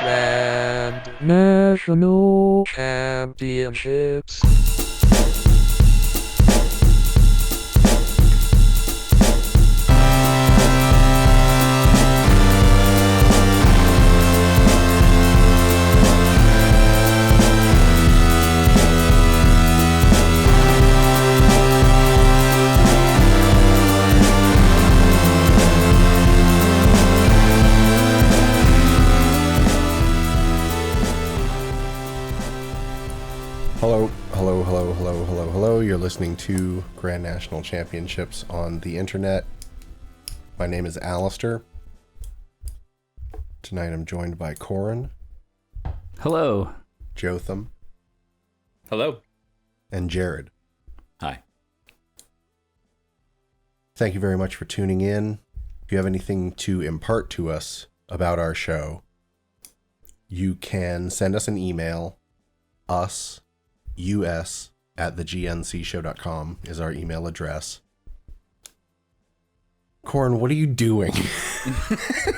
Grand National Championships. Hello. You're listening to Grand National Championships on the internet. My name is Alistair. Tonight I'm joined by Corin. Hello. Jotham. Hello. And Jared. Hi. Thank you very much for tuning in. If you have anything to impart to us about our show, you can send us an email. us@thegncshow.com is our email address. Corin, what are you doing?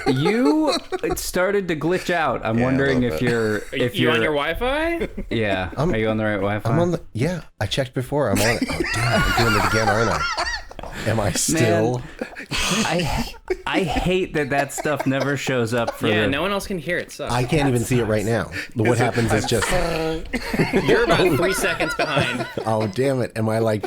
It started to glitch out. I'm wondering if you're on your Wi-Fi? Yeah. Are you on the right Wi-Fi? I'm on the I checked before. I'm on it. Oh damn, I'm doing it again, aren't I? Am I still? Man, I hate that stuff never shows up for No one else can hear it. Sucks. I can't even see it right now. What happens is just You're about 3 seconds behind. oh damn it. Am I like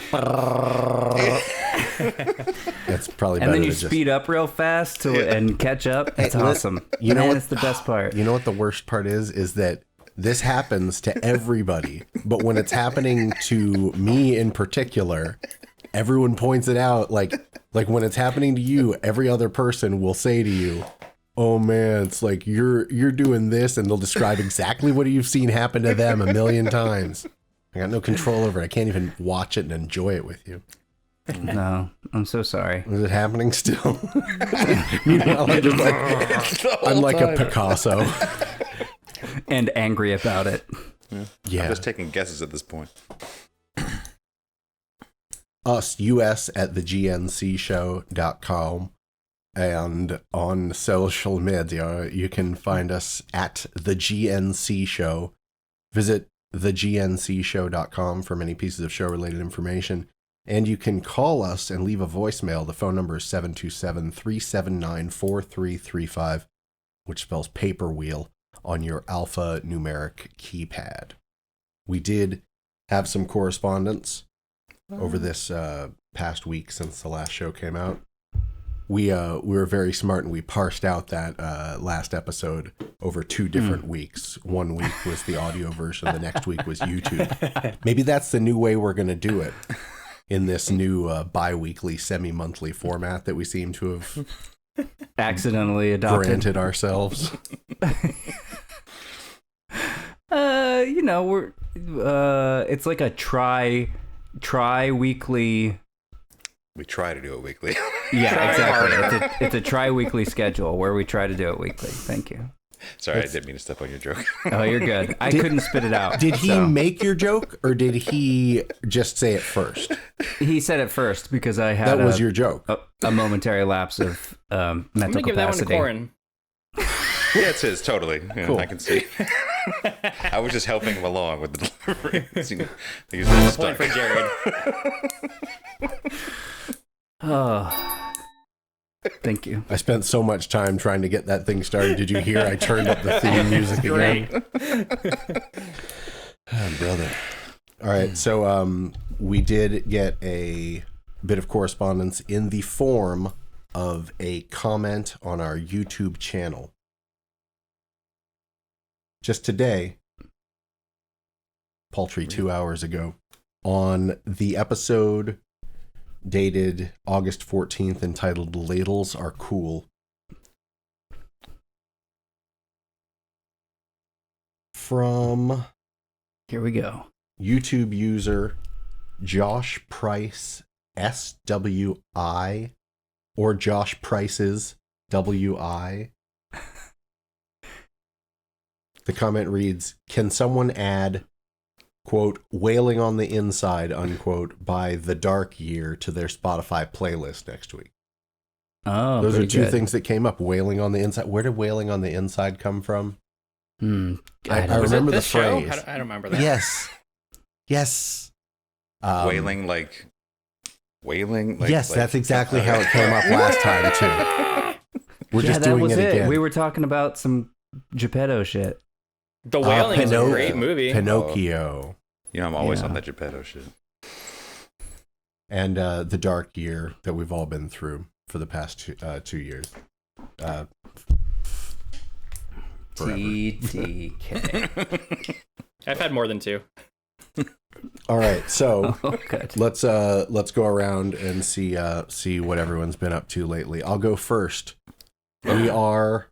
That's probably better. And then you to speed up real fast and catch up. It's awesome. You know Man, what? it's the best part. You know what the worst part is that this happens to everybody, but when it's happening to me in particular, everyone points it out. Like when it's happening to you, every other person will say to you, "Oh man, it's like you're doing this," and they'll describe exactly what you've seen happen to them a million times. I got no control over it. I can't even watch it and enjoy it with you. No, I'm so sorry. Is it happening still? Meanwhile, I'm like a Picasso. And angry about it. Yeah. I'm just taking guesses at this point. us@thegncshow.com, and on social media you can find us at the GNC Show. Visit thegncshow.com for many pieces of show related information, and you can call us and leave a voicemail. The phone number is 727-379-4335, which spells paper wheel on your alphanumeric keypad. We did have some correspondence over this past week since the last show came out. We were very smart and we parsed out that last episode over 2 different weeks. One week was the audio version, the next week was YouTube. Maybe that's the new way we're going to do it in this new bi-weekly, semi-monthly format that we seem to have Accidentally adopted. granted ourselves. We're it's like a tri-weekly. We try to do it weekly. Yeah, exactly. It's a tri-weekly schedule where we try to do it weekly. Thank you. Sorry, I didn't mean to step on your joke. Oh, you're good. I couldn't spit it out. Did he make your joke, or did he just say it first? He said it first because I had That was your joke. a momentary lapse of I'm mental gonna give that one to capacity. Corin. Yeah, it's his, totally. Yeah, Cool. I can see. I was just helping him along with the delivery. He's Point stuck. for Jared. Oh, thank you. I spent so much time trying to get that thing started. Did you hear I turned up the theme music again? Oh, brother. All right, so we did get a bit of correspondence in the form of a comment on our YouTube channel. Just today, paltry 2 hours ago, on the episode dated August 14th entitled Ladles Are Cool. From Here we go. YouTube user Josh Price SWI or Josh Price's WI. The comment reads, "Can someone add, quote, Wailing on the Inside, unquote, by The Dark Year to their Spotify playlist next week?" Oh, Those are pretty two good. things that came up. Wailing on the Inside. Where did Wailing on the Inside come from? I Was remember it the this show? phrase. I don't remember that. Yes. Wailing like. Yes, that's exactly how it came up last time too. We're just that doing was it again. We were talking about some Geppetto shit. The Wailing is a Pinocchio. great movie. Pinocchio. You know, I'm always Yeah. on that Geppetto shit. And the dark year that we've all been through for the past 2 years. Forever. TTK. I've had more than 2. All right, so Oh, good. let's go around and see what everyone's been up to lately. I'll go first. We are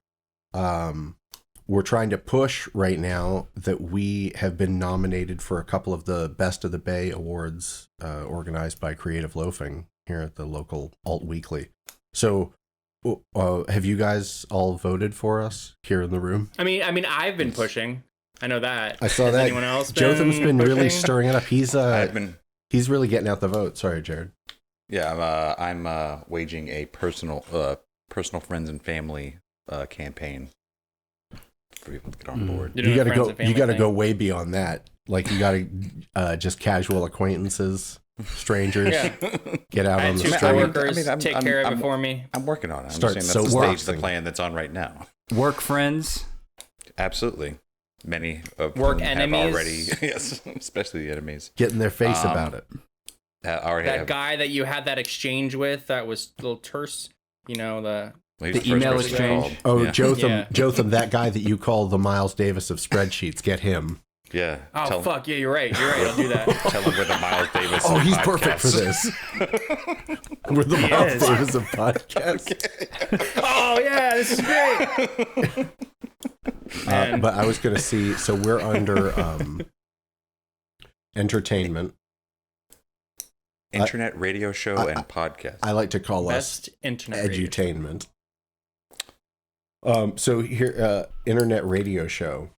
we're trying to push right now that we have been nominated for a couple of the Best of the Bay awards organized by Creative Loafing here at the local Alt Weekly. So have you guys all voted for us here in the room? I mean, I've been pushing. I know that. I saw Has that. anyone else Jotham's been really pushing? stirring it up. He's I've been. he's really getting out the vote. Sorry, Jared. Yeah, I'm waging a personal friends and family campaign for people to get on board. You're You doing a gotta friends go. and family You gotta thing. go way beyond that. Like you gotta just casual acquaintances, strangers, Yeah. get out I on had the 2 street. coworkers I'm- take I'm- care of I'm- it for me. I'm working on it. I'm Start just saying that's the soapboxing. stage, the plan that's on right now. Work friends. Absolutely. Many of Work whom have enemies. already, yes, especially the enemies. Get in their face about it. Already That have, guy that you had that exchange with that was a little terse. You know, well, he's the first email person exchange. called. Oh, yeah. Jotham, Yeah. Jotham, that guy that you call the Miles Davis of spreadsheets. Get him. Yeah. Oh, tell, fuck. Yeah, you're right. I'll do that. Tell him we're the Miles Davis. Oh, of he's podcasts. perfect for this. We're the He Miles is. Davis of podcast. Oh, yeah, this is great. Man. But I was gonna see. So we're under entertainment. Internet radio show and podcast. I like to call us Best internet radio. edutainment. So here, internet radio show.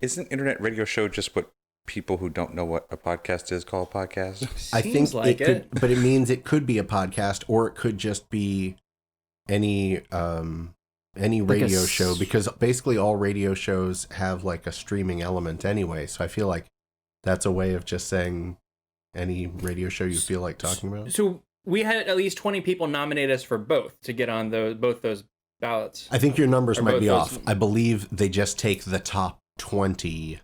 Isn't internet radio show just what people who don't know what a podcast is call a podcast? I think Seems like it could, but it means it could be a podcast, or it could just be any radio s- show, because basically all radio shows have like a streaming element anyway. So I feel like that's a way of just saying any radio show you feel like talking about. So we had at least 20 people nominate us for both to get on both those ballots. I think your numbers Or might both be those- off. I believe they just take the top 20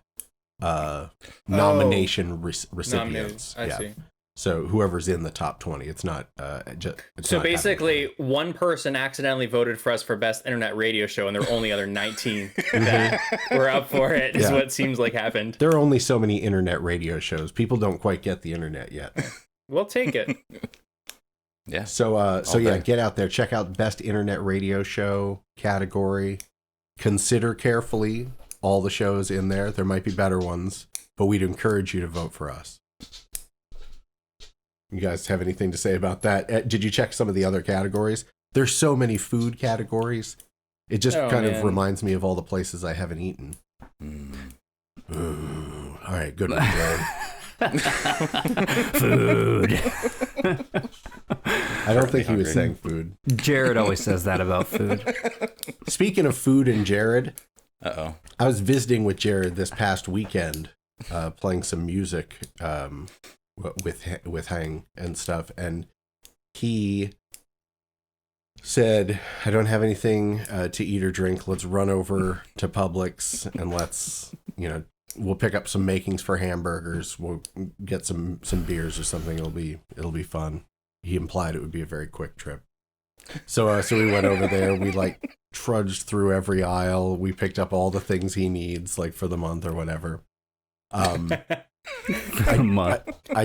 nomination recipients. Nominated. I see. So whoever's in the top 20, it's not just. So basically, one person accidentally voted for us for best internet radio show, and there were only other 19 that were up for it. Is Yeah. what seems like happened. There are only so many internet radio shows. People don't quite get the internet yet. We'll take it. Yeah. So Okay. yeah, get out there, check out best internet radio show category. Consider carefully all the shows in there. There might be better ones, but we'd encourage you to vote for us. You guys have anything to say about that? Did you check some of the other categories? There's so many food categories. It just kind of man. reminds me of all the places I haven't eaten. Mm. Ooh. All right, good one, Jared. Food. I don't think he was hungry. saying food. Jared always says that about food. Speaking of food and Jared, Uh-oh. I was visiting with Jared this past weekend, playing some music with Hang and stuff, and he said, "I don't have anything to eat or drink. Let's run over to Publix and let's, we'll pick up some makings for hamburgers. We'll get some beers or something. It'll be fun." He implied it would be a very quick trip. So we went over there. We like trudged through every aisle. We picked up all the things he needs, like for the month or whatever. I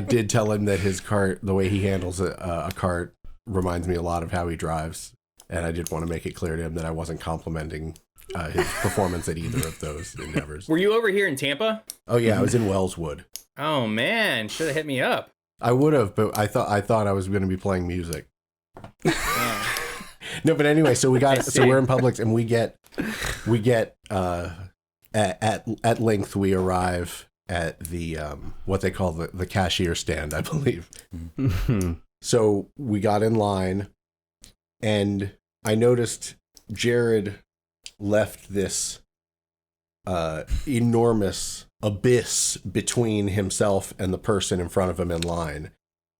did tell him that his cart, the way he handles a cart, reminds me a lot of how he drives, and I did want to make it clear to him that I wasn't complimenting his performance at either of those endeavors. Were you over here in Tampa? Oh yeah, I was in Wellswood. Oh man, should have hit me up. I would have, but I thought I was going to be playing music. Oh. No, but anyway, so we got I so see. we're in Publix, and we get at length we arrive at the what they call the cashier stand, I believe. So we got in line, and I noticed Jared left this enormous abyss between himself and the person in front of him in line.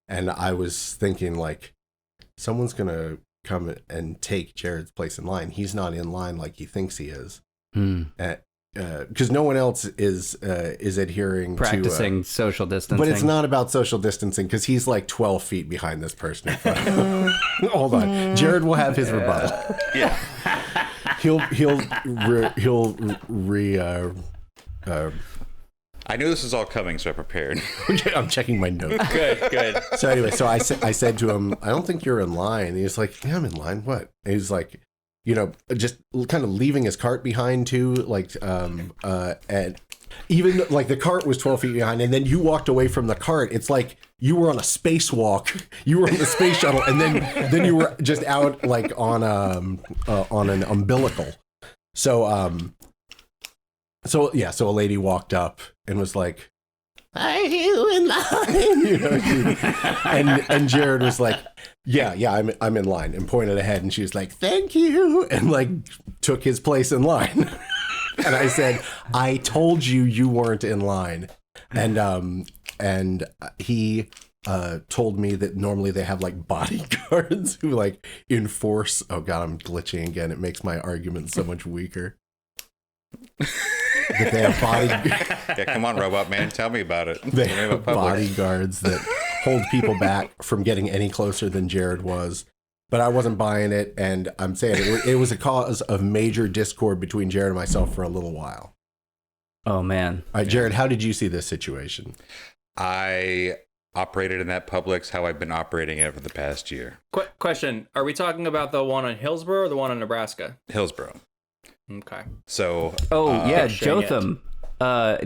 And I was thinking, like, someone's going to come and take Jared's place in line. He's not in line like he thinks he is. Because no one else is adhering Practicing to social distancing. but it's not about social distancing because he's like 12 feet behind this person in front of him. Hold on, Jared will have his rebuttal. Yeah. He'll I knew this was all coming, so I prepared. I'm checking my notes. Good. So anyway, so I said to him, I don't think you're in line. And he's like, yeah, I'm in line. What? And he's like, just kind of leaving his cart behind too, like, and even like the cart was 12 feet behind, and then you walked away from the cart. It's like you were on a spacewalk. You were on the space shuttle, and then you were just out like on an umbilical. So a lady walked up and was like, "Are you in line?" And Jared was like, Yeah, I'm in line, and pointed ahead, and she was like, "Thank you," and like took his place in line. And I said, "I told you weren't in line," and he told me that normally they have like bodyguards who like enforce. Oh God, I'm glitching again. It makes my argument so much weaker. That they have Yeah, come on, Robot Man, tell me about it. They Tell me have about Publix. bodyguards that hold people back from getting any closer than Jared was. But I wasn't buying it, and I'm saying it was a cause of major discord between Jared and myself for a little while. Oh, man. All right, Jared, how did you see this situation? I operated in that Publix how I've been operating it for the past year. Question: are we talking about the one in Hillsborough or the one in Nebraska? Hillsborough. Okay. So Oh, yeah, Shane Jotham.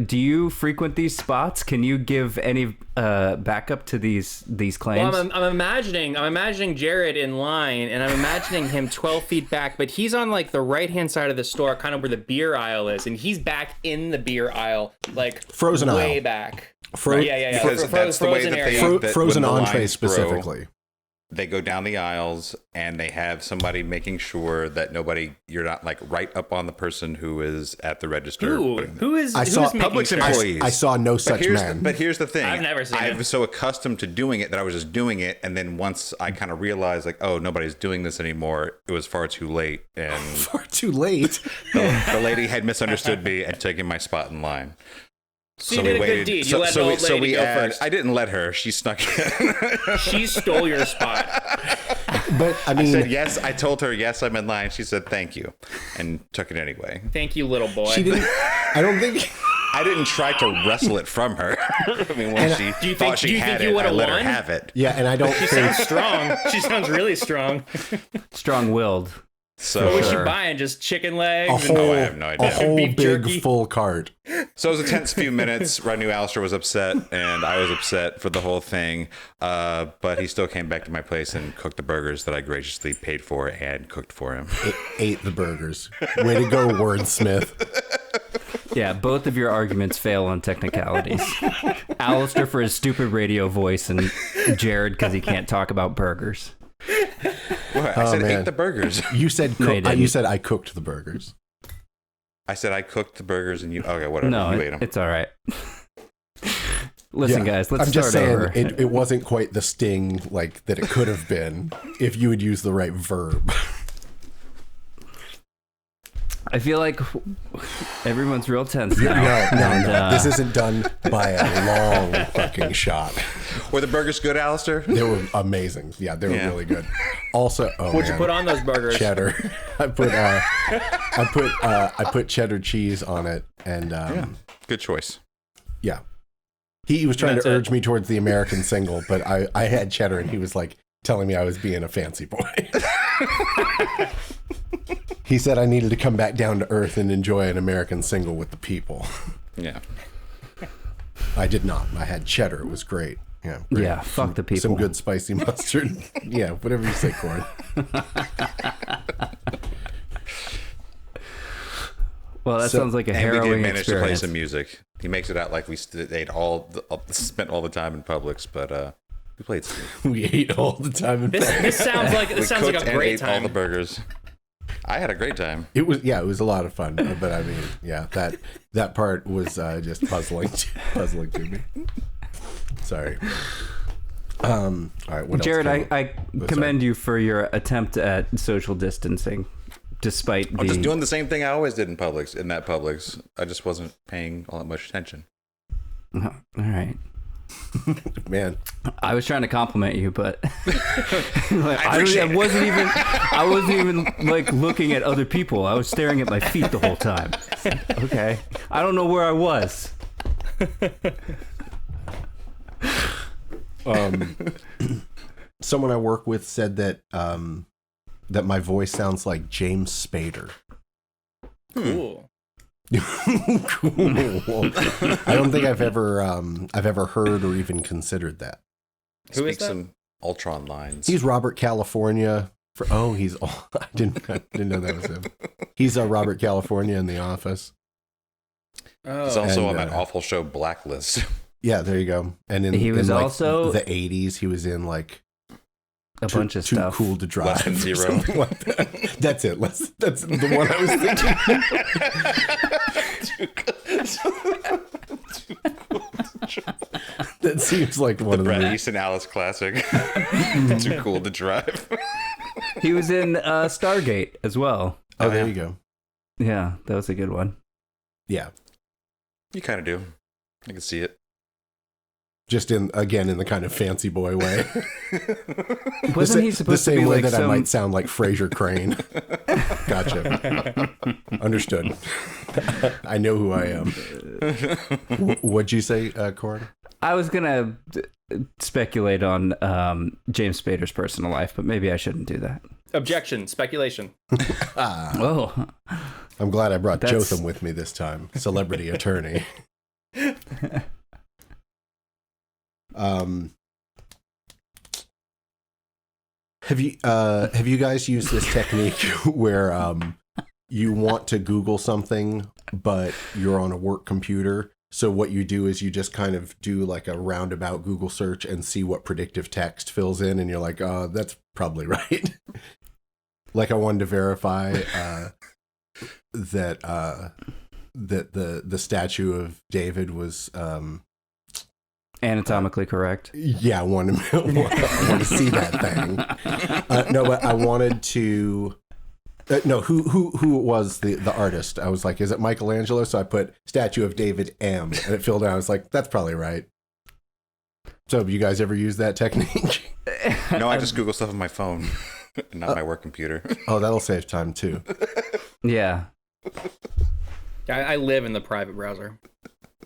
Do you frequent these spots? Can you give any backup to these claims? Well, I'm imagining Jared in line, and I'm imagining him 12 feet back, but he's on like the right hand side of the store, kind of where the beer aisle is, and he's back in the beer aisle, like Frozen way aisle. back. Yeah. Because that's the way frozen that area. that Frozen when the entree lines specifically. They go down the aisles and they have somebody making sure that you're not like right up on the person who is at the register. Who is making Publix sure? employees. I saw no such man. But here's the thing. I've never seen I it. was so accustomed to doing it that I was just doing it. And then once I kind of realized like, oh, nobody's doing this anymore, it was far too late. And Far too late. the lady had misunderstood me and taken my spot in line. So you did a good deed. You let the old lady go first. I didn't let her. She snuck in. She stole your spot. But I I mean, said yes. I told her yes, I'm in line. She said thank you, and took it anyway. Thank you, little boy. she didn't. I don't think. I didn't try to wrestle it from her. I mean, when she do you thought think she had you it, I would've let her won? have it. Yeah, and I don't She think. sounds strong. She sounds really strong. Strong-willed. So, What was she Sure. buying? Just chicken legs? A and- whole, I have no a idea. whole Beef big jerky. full cart. so it was a tense few minutes. I knew Alistair was upset, and I was upset for the whole thing. But he still came back to my place and cooked the burgers that I graciously paid for and cooked for him. Ate the burgers. Way to go, wordsmith. Yeah, both of your arguments fail on technicalities. Alistair for his stupid radio voice, and Jared because he can't talk about burgers. What? I said man. ate the burgers. You said No, you didn't. you said I cooked the burgers. I said I cooked the burgers, and you okay? Whatever. No, you ate them. it's all right. Listen, Yeah, guys, let's I'm just start saying over. it wasn't quite the sting like that it could have been if you had used the right verb. I feel like everyone's real tense now. No. And, This isn't done by a long fucking shot. Were the burgers good, Alistair? They were amazing. Yeah, they were Yeah. really good. Also, oh What'd you man, put on those burgers? cheddar. I put cheddar cheese on it, and Yeah. Good choice. yeah. He was trying That's to it. urge me towards the American single, but I had cheddar, and he was like telling me I was being a fancy boy. He said I needed to come back down to earth and enjoy an American single with the people. Yeah. I did not. I had cheddar. It was great. Yeah. Great. Yeah, fuck the people. Some good spicy mustard. Yeah, whatever you say, Corn. Well, that So- sounds like a And we did harrowing manage to play experience. some music. He makes it out like we spent all the time in Publix, but we played some. We ate all the time. This sounds like We a cooked and great ate all time. the burgers. I had a great time. It was a lot of fun, but I mean, yeah, that part was just puzzling to me. Sorry. All right, what Jared, else? I commend you for your attempt at social distancing, despite I'm just doing the same thing I always did in that Publix. I just wasn't paying all that much attention. All right. Man, I was trying to compliment you, but I wasn't even like looking at other people. I was staring at my feet the whole time. Okay. I don't know where I was. someone I work with said that that my voice sounds like James Spader. Cool. Cool. I don't think I've ever heard or even considered that. Who is Speak that? some Ultron lines. He's Robert California. I didn't know that was him. He's Robert California in The Office. He's Oh, also And, on that awful show Blacklist. Yeah, there you go. And He was in like also- the 80s. He was in like A bunch of Too stuff. Cool to Drive. Less Than or Zero. something like that. That's it. That's the one I was thinking. That seems like one The of Brett the Easton Alice classic. Too Cool to Drive. He was in Stargate as well. Oh, Oh, there yeah. you go. Yeah, that was a good one. Yeah. You kind of do. I can see it. Just in the kind of fancy boy way. Wasn't he the supposed to same be way like that I some... might sound like Fraser Crane. Gotcha. Understood. I know who I am. What'd you say, Corin? I was gonna speculate on James Spader's personal life, but maybe I shouldn't do that. objection, speculation. Oh, I'm glad I brought That's- Jotham with me this time. Celebrity attorney. Have you guys used this technique where you want to Google something but you're on a work computer? So what you do is you just kind of do like a roundabout Google search and see what predictive text fills in, and you're like, oh, that's probably right. Like I wanted to verify that the statue of David was anatomically correct. yeah, I want to see that thing. No, but I wanted to no, who was the artist? I was like, is it Michelangelo? So I put statue of David M, and it filled out. I was like, that's probably right. So have you guys ever used that technique? No, I just Google stuff on my phone, not my work computer. Oh, that'll save time too. Yeah. I live in the private browser.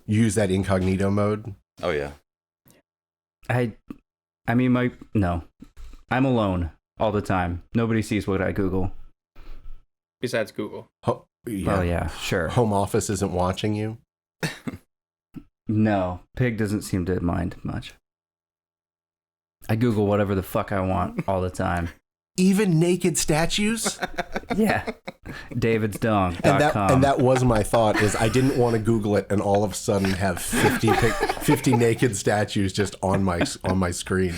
You use that incognito mode. Oh yeah. I mean, no. I'm alone all the time. Nobody sees what I Google. Besides Google. Yeah. Oh, yeah, sure. Home office isn't watching you. No, Pig doesn't seem to mind much. I Google whatever the fuck I want all the time. Even naked statues. Yeah. DavidsDong.com. And that was my thought, is I didn't want to Google it and all of a sudden have 50 naked statues just on my screen.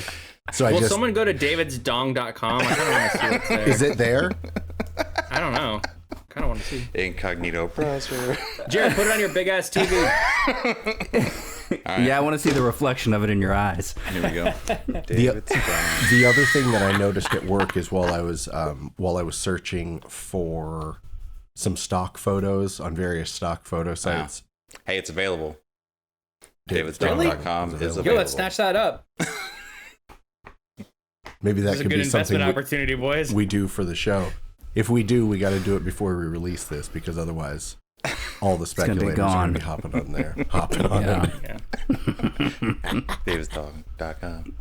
So Will someone go to davidsdong.com? I kind of want to see what's there. Is it there? I don't know. Kind of want to see. Incognito browser. Jared, put it on your big ass TV. Yeah, I want to see the reflection of it in your eyes. Here we go. David's done. The other thing that I noticed at work is while I was searching for some stock photos on various stock photo sites. Hey, it's available. Really? DavidsDong.com is available. Yo, let's snatch that up. Maybe that This is a could good be something investment opportunity, boys. we do for the show. If we do, we got to do it before we release this, because otherwise, all the gonna be speculators are gone. going to be hopping on there. Hopping on Yeah. there. Yeah. DavidsDong.com.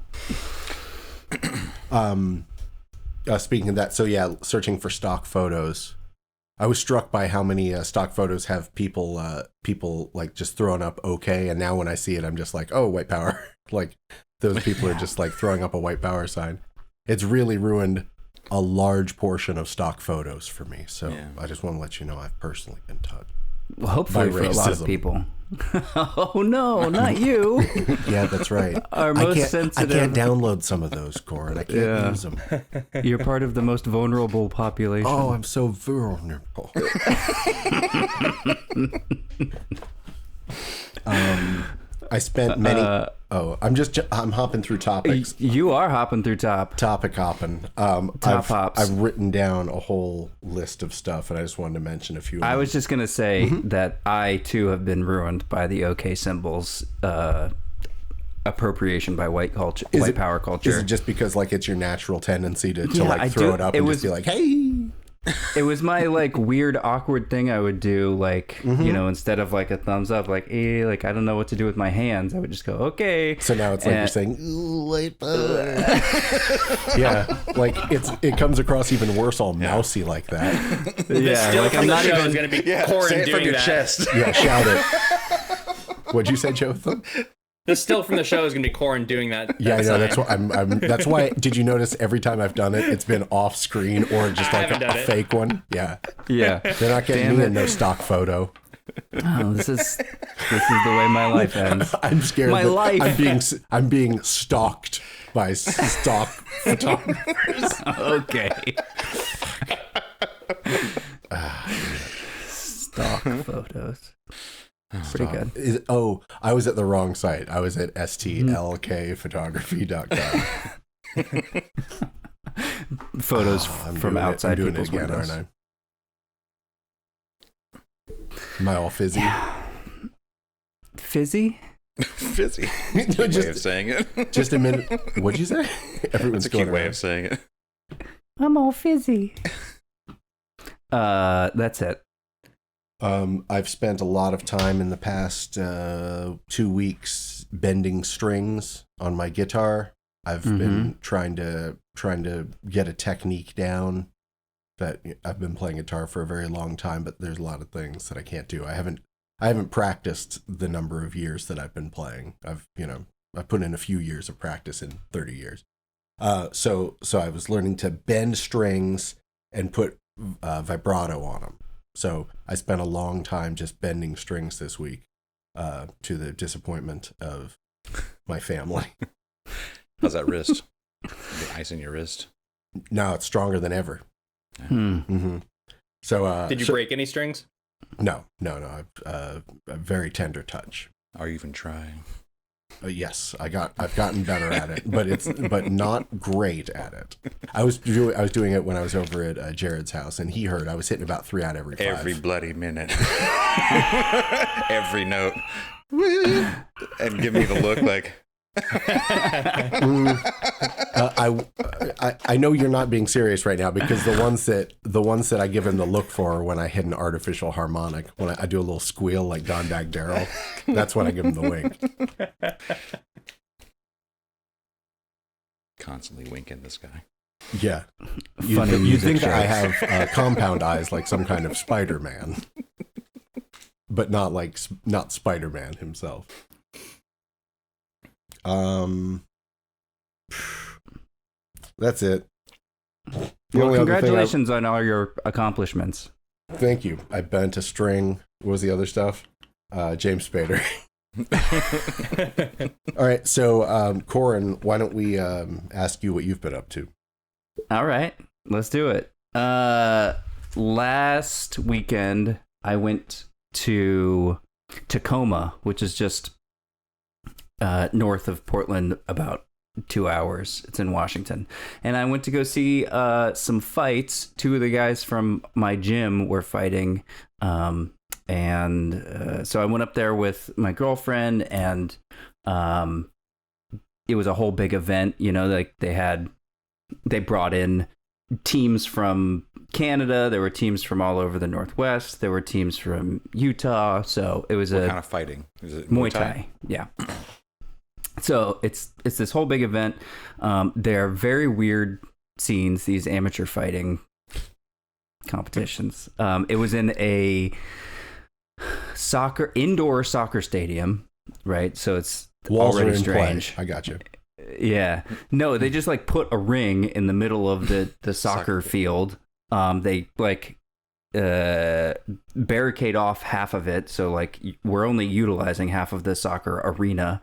Speaking of that, so yeah, searching for stock photos, I was struck by how many stock photos have people like just throwing up okay, and now when I see it, I'm just like, oh, white power. Like those people are just like throwing up a white power sign. It's really ruined a large portion of stock photos for me. So Yeah. I just want to let you know I've personally been touched. Well, hopefully By for a lot of racism. people. Oh no, not you. Yeah, that's right. Our I most can't, sensitive. I can't download some of those, Corin. I can't use them. You're part of the most vulnerable population. Oh, I'm so vulnerable. I spent many. I'm hopping through topics. You are hopping through Topic hopping. hops. I've written down a whole list of stuff, and I just wanted to mention a few. I was just gonna say that I too have been ruined by the OK symbols appropriation by white culture, white power culture. Is it just because like it's your natural tendency to Yeah, like I throw do- it up it and was- just be like, hey? It was my like weird awkward thing I would do, like you know, instead of like a thumbs up, like like I don't know what to do with my hands, I would just go okay. So now it's like you're saying, ooh, white power. Yeah, like it comes across even worse, all mousy like that. Yeah, Still like from I'm the not show even. is going to be Yeah, Corin say it from doing your that. chest. Yeah, shout it. What'd you say, Jotham? The still from the show is going to be Corin doing that. Yeah, I know. sign. That's why I'm. That's why. Did you notice every time I've done it, it's been off screen or just I like haven't a done it. fake one? Yeah, Yeah. they're not getting Damn me it. in no stock photo. Oh, this is the way my life ends. I'm scared. My that life. I'm being stalked by stock photographers. Okay. Stock photos. Pretty good. I was at the wrong site. I was at stlkphotography.com. Photos I'm from doing it. outside I'm doing people's it again, windows. aren't I? Am I all fizzy? Fizzy? Fizzy. Cute way of just, saying it. just a minute. What'd you say? Everyone's It's a cute going way around. of saying it. I'm all fizzy. That's it. I've spent a lot of time in the past 2 weeks bending strings on my guitar. I've been trying to get a technique down. That I've been playing guitar for a very long time, but there's a lot of things that I can't do. I haven't practiced the number of years that I've been playing. I've put in a few years of practice in 30 years. So I was learning to bend strings and put vibrato on them. So I spent a long time just bending strings this week, to the disappointment of my family. How's that wrist? The ice in your wrist? Now it's stronger than ever. Hmm. So Did you break any strings? No. I've a very tender touch. Are you even trying? Yes, I've gotten better at it, but not great at it. I was doing it when I was over at Jared's house, and he heard I was hitting about 3 out every 5. Every bloody minute. Every note. And give me the look like, I know you're not being serious right now, because the ones that I give him the look for are when I hit an artificial harmonic, when I do a little squeal like Don Bag Darrell. That's when I give him the wink. constantly winking this guy. Yeah. Funny You music think I jokes. have compound eyes like some kind of Spider-Man, but not Spider-Man himself. That's it. The Well, only other thing congratulations on all your accomplishments. Thank you. I bent a string. What was the other stuff? James Spader. All right. So, Corin, why don't we ask you what you've been up to? All right, let's do it. Last weekend, I went to Tacoma, which is just north of Portland, about 2 hours. It's in Washington. And I went to go see some fights. 2 of the guys from my gym were fighting. So I went up there with my girlfriend, and it was a whole big event. You know, like they brought in teams from Canada. There were teams from all over the Northwest. There were teams from Utah. So it was What kind of fighting? Is it Muay Thai. Yeah. So it's this whole big event. They're very weird scenes, these amateur fighting competitions. It was in a indoor soccer stadium, right? So it's Walls are already in strange. play. I got you. Yeah. No, they just like put a ring in the middle of the soccer field. They like barricade off half of it, so like we're only utilizing half of the soccer arena,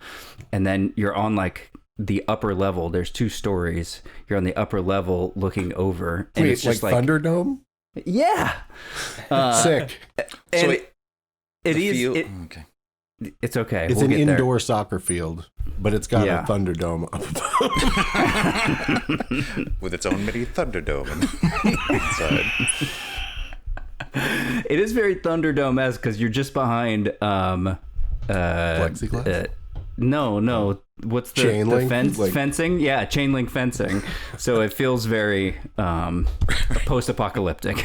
and then you're on like the upper level. There's 2 stories. You're on the upper level looking over, and Wait, it's just like like Thunderdome? yeah, Sick. and wait, it The is. field- It, okay. it's okay. It's we'll an get there. indoor soccer field, but it's got Yeah. a Thunderdome up above. With its own mini Thunderdome inside. It is very Thunderdome-esque because you're just behind Plexiglass? No. What's the, Chain the link? fence? Like- Fencing? Yeah, chain link fencing. So it feels very post-apocalyptic.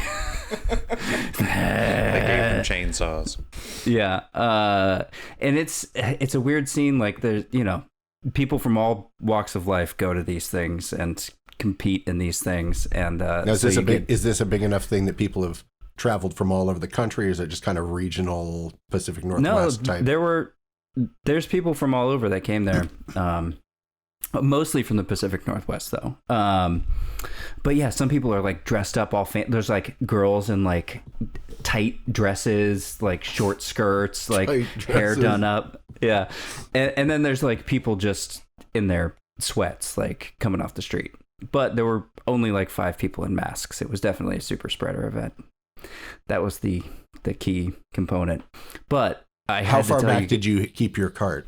They gave them chainsaws. Yeah, and it's a weird scene. Like there's people from all walks of life go to these things and compete in these things. And Now, is so this you is this a big enough thing that people have traveled from all over the country, or is it just kind of regional Pacific Northwest type? There's people from all over that came there. Mostly from the Pacific Northwest, though. But yeah, some people are like dressed up all there's like girls in like tight dresses, like short skirts, like Tight hair dresses. done up. Yeah. And then there's like people just in their sweats, like coming off the street. But there were only like 5 people in masks. It was definitely a super spreader event. That was the key component. But I How had to far tell back you, did you keep your cart?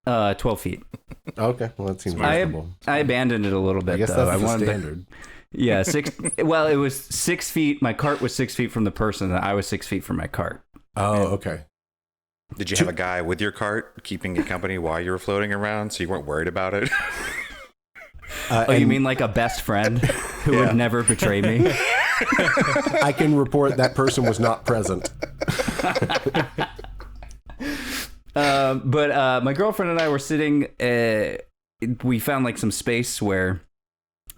12 feet. Okay, well that seems I reasonable. abandoned it a little bit. I guess though. that's I the wanted to- standard. Yeah, 6. Well, it was 6 feet. My cart was 6 feet from the person, and I was 6 feet from my cart. Oh, okay. Did you have a guy with your cart keeping you company while you were floating around so you weren't worried about it? Oh, you and mean like a best friend who Yeah. would never betray me? I can report that person was not present. But my girlfriend and I were sitting. We found like some space where,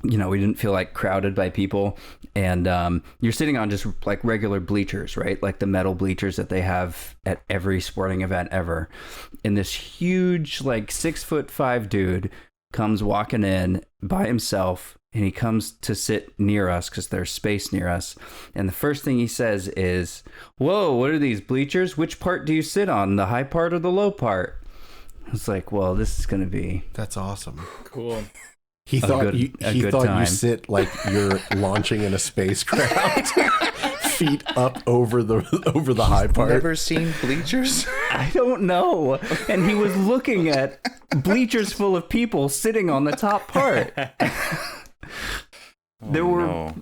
we didn't feel like crowded by people. And you're sitting on just like regular bleachers, right? Like the metal bleachers that they have at every sporting event ever. And this huge, like 6'5" dude comes walking in by himself, and he comes to sit near us because there's space near us. And the first thing he says is, "Whoa, what are these bleachers? Which part do you sit on? The high part or the low part?" I was like, well, this is going to be That's awesome. Cool. He thought good- you a he good thought you time. sit like you're launching in a spacecraft, feet up over the high part. Never seen bleachers? I don't know. And he was looking at bleachers full of people sitting on the top part. There were No.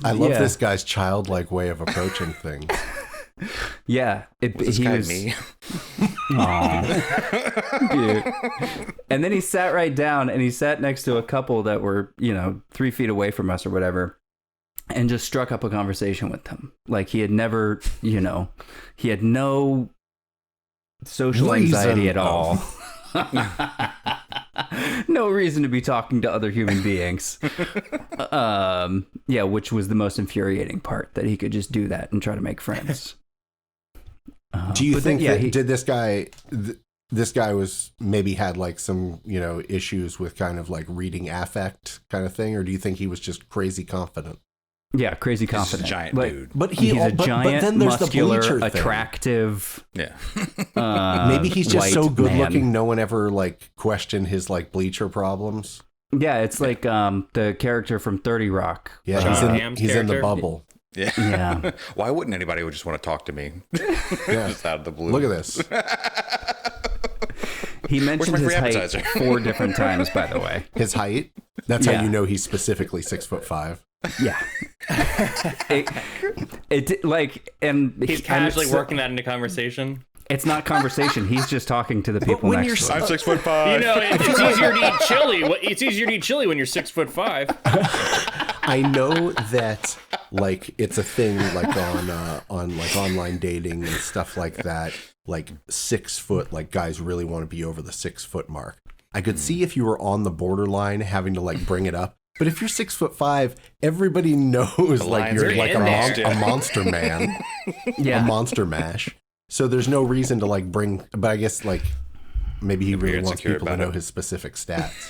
I love Yeah. this guy's childlike way of approaching things. Yeah, Was this he guy was me? Aw. Dude. And then he sat right down, and he sat next to a couple that were 3 feet away from us or whatever, and just struck up a conversation with them. Like he had never, he had no social anxiety at all. No reason to be talking to other human beings. Yeah, which was the most infuriating part, that he could just do that and try to make friends. Do you but then, think that he- did this guy? This guy was maybe had like some issues with kind of like reading affect kind of thing, or do you think he was just crazy confident? Yeah, crazy He's just a confident. giant Like, dude. But He's a but giant, then there's muscular, the bleacher thing. attractive. Yeah. Maybe he's just white so good man. looking. No one ever like questioned his like bleacher problems. Yeah, it's like the character from 30 Rock. Yeah, John Hamm's he's in the character? bubble. Yeah. Yeah. Why wouldn't anybody would just want to talk to me? Yeah. Just out of the blue. Look at this. He mentioned my his free height appetizer? 4 different times, by the way. His height. That's Yeah. how you know he's specifically 6'5". Yeah. it like, and He's and casually it's- working that into conversation. It's not conversation. He's just talking to the people when next you're to him. I'm 6'5". You know, it's easier to eat chili. It's easier to eat chili when you're 6'5". I know that like it's a thing like on like online dating and stuff like that. Like 6 foot, like guys really want to be over the 6 foot mark. I could see if you were on the borderline having to like bring it up. But if you're 6'5", everybody knows like lines you're are like in there. a monster man, a Yeah. monster mash. So there's no reason to like bring. But I guess like maybe he really you're wants insecure people to about know it. his specific stats.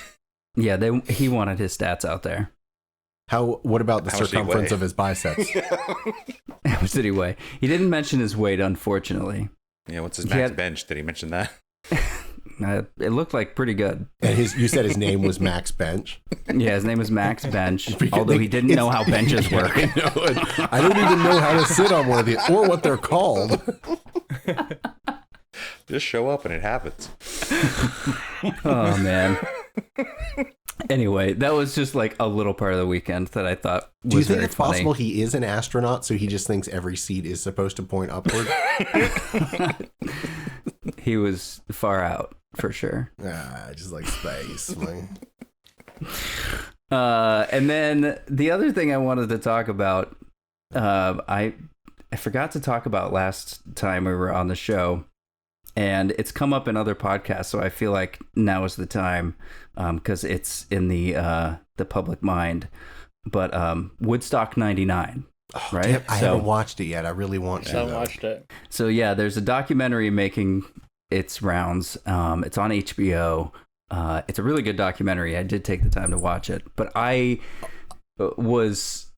Yeah, he wanted his stats out there. What about the How much did he circumference weigh? of his biceps? How much did he weigh? He didn't mention his weight, unfortunately. Yeah, what's his He max had- bench? Did he mention that? It looked like pretty good. And you said his name was Max Bench. Yeah, his name was Max Bench, although he didn't know how benches work. I know it. I don't even know how to sit on one of these or what they're called. Just show up and it happens. Oh, man. Anyway, that was just like a little part of the weekend that I thought was Do you think very it's funny. possible he is an astronaut, so he just thinks every seat is supposed to point upward? He was far out, for sure. Just like space. Like, And then the other thing I wanted to talk about, I forgot to talk about last time we were on the show, and it's come up in other podcasts, so I feel like now is the time, because it's in the public mind. But Woodstock '99, right? damn, I haven't watched it yet. I really want to. I though. watched it. So yeah, there's a documentary making its rounds. It's on HBO. It's a really good documentary. I did take the time to watch it, but I was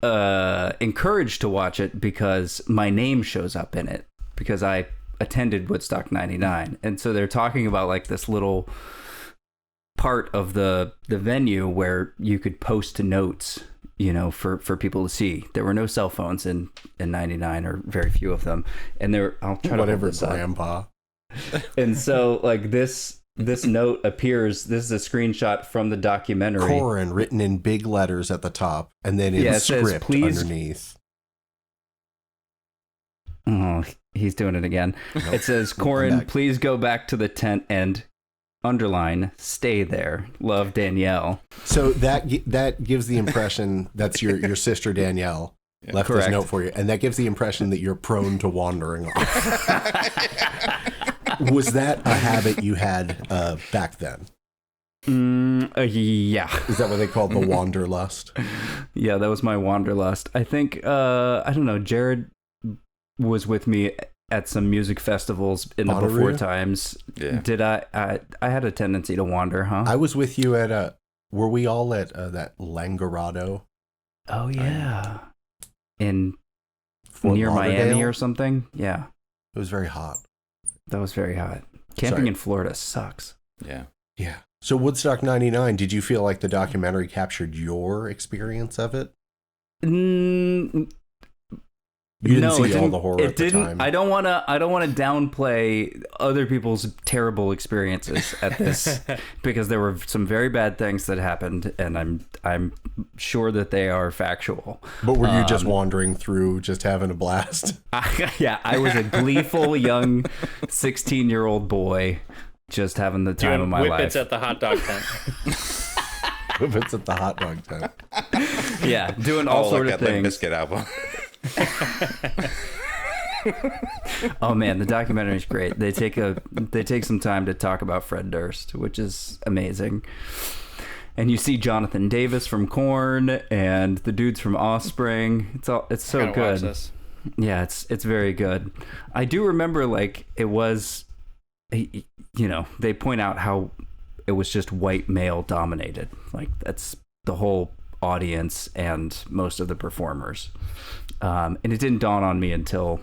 encouraged to watch it because my name shows up in it, because I attended Woodstock '99, and so they're talking about like this little part of the venue where you could post notes, you know, for people to see. There were no cell phones in '99, or very few of them, and I'll try to Whatever, hold this up. Grandpa. And so like this note appears. This is a screenshot from the documentary. Corin written in big letters at the top, and then in Yeah, it says, script "Please." underneath. Oh, he's doing it again. It says, I'm "Corin, back. please go back to the tent and underline, stay there. Love, Danielle." So that gives the impression that's your sister Danielle left Correct. this note for you, and that gives the impression that you're prone to wandering off. Was that a habit you had back then? Yeah. Is that what they called the wanderlust? Yeah, that was my wanderlust. I think, I don't know, Jared was with me at some music festivals in the Bonnaroo? before times. Yeah. Did I had a tendency to wander, huh? I was with you at were we all at that Langarado Oh, yeah. In Fort near Miami Lauderdale? or something? Yeah. It was very hot. That was very hot. Camping Sorry. in Florida sucks. Yeah. Yeah. So Woodstock '99, did you feel like the documentary captured your experience of it? You didn't see all the horror It at the didn't. time. I don't want to downplay other people's terrible experiences at this, because there were some very bad things that happened, and I'm sure that they are factual. But were you just wandering through, just having a blast? I was a gleeful young 16-year-old boy, just having the time of my Whippets life. at the hot dog tent. If it's at the hot dog tent. Yeah, doing all Oh, sort like of that Limp things. Bizkit album. Oh man, the documentary is great. They take some time to talk about Fred Durst, which is amazing. And you see Jonathan Davis from Korn and the dudes from Offspring. It's so Gotta watch good. this. Yeah, it's very good. I do remember like it was, you know, they point out how it was just white male dominated. Like that's the whole audience and most of the performers. And it didn't dawn on me until,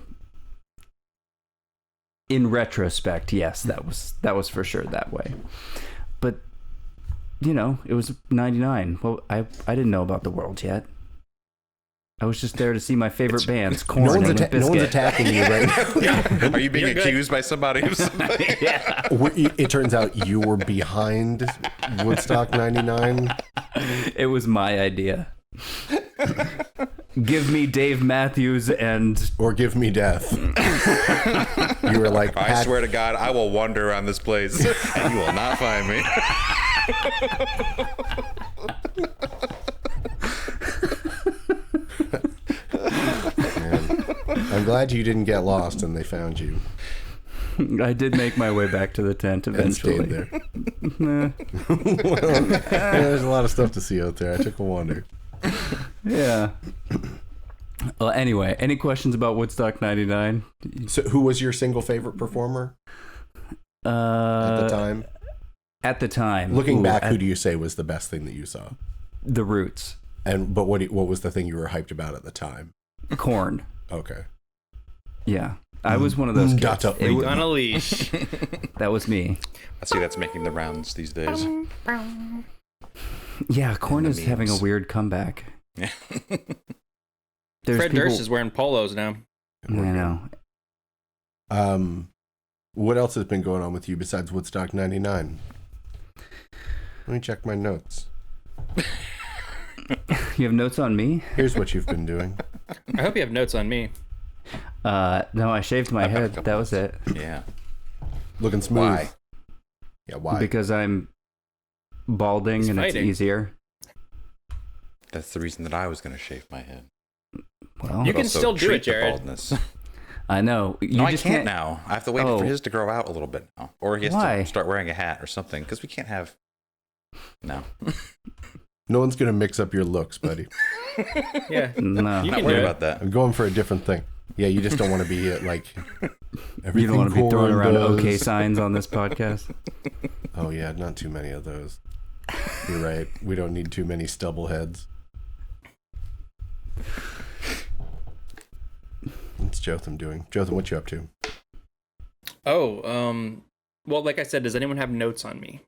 in retrospect, yes, that was for sure that way. But you know, it was '99. Well, I didn't know about the world yet. I was just there to see my favorite bands, Korn No one's, and Limp no one's Bizkit. attacking you right now. Are you being You're good. accused by somebody of something? Yeah. It turns out you were behind Woodstock '99. It was my idea. Give me Dave Matthews and Or give me death. You were like, I swear to God, I will wander around this place and you will not find me. Man, I'm glad you didn't get lost and they found you I did make my way back to the tent and eventually. stayed there. Well, yeah, there's a lot of stuff to see out there. I took a wander. Yeah. Well, anyway, any questions about Woodstock '99? So, who was your single favorite performer at the time? At the time, Looking ooh, back, at who do you say was the best thing that you saw? the Roots. But what was the thing you were hyped about at the time? Corn. Okay. Yeah. I was one of those kids. Data. It On a leash. That was me. I see that's making the rounds these days. Yeah, corn the is having a memes. weird comeback. Yeah. There's Fred people, Durst is wearing polos now. I know. What else has been going on with you besides Woodstock 99? Let me check my notes. You have notes on me? Here's what you've been doing. I hope you have notes on me. No, I shaved my I've got a head. couple. That was it. Yeah. Looking smooth. Why? Yeah, why? Because I'm balding He's and fighting. it's easier. That's the reason that I was going to shave my head. Well, You But can also still do treat it, the Jared. baldness. I know. You No, just I can't now. I have to wait Oh. for his to grow out a little bit now. Or he has Why? to start wearing a hat or something. Because we can't have... No. No one's going to mix up your looks, buddy. Yeah. No. You Not can worried do it. about that. I'm going for a different thing. Yeah, you just don't want to be like... You don't want to be throwing corn around does. okay signs on this podcast. Oh, yeah, not too many of those. You're right. We don't need too many stubble heads. What's Jotham doing? Jotham, what you up to? Oh, well, like I said, does anyone have notes on me?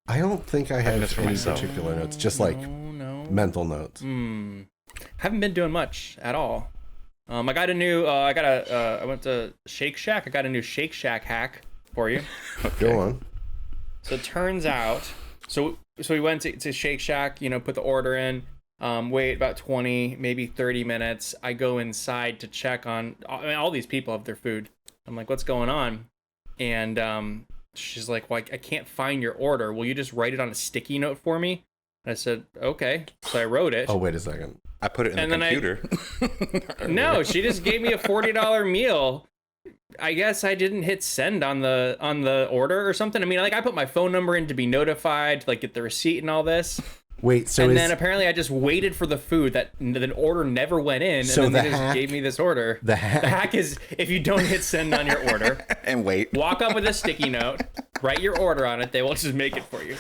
I don't think I have notes for any myself. particular notes, just like No. mental notes. Haven't been doing much at all. I got a new. I went to Shake Shack. I got a new Shake Shack hack for you. Go on. So it turns out, so we went to Shake Shack. You know, put the order in. Wait about 20, maybe 30 minutes. I go inside to check on. I mean, all these people have their food. I'm like, what's going on? And she's like, well, I can't find your order. Will you just write it on a sticky note for me? And I said, okay. So I wrote it. Oh, wait a second. I put it in And the then computer. No, she just gave me a $40 meal. I guess I didn't hit send on the order or something. I mean, like I put my phone number in to be notified, to like get the receipt and all this. Wait, so And is, then apparently I just waited for the food that the order never went in, So and then the they just hack- gave me this order. the hack- The hack is if you don't hit send on your order, And wait. walk up with a sticky note, write your order on it. They will just make it for you.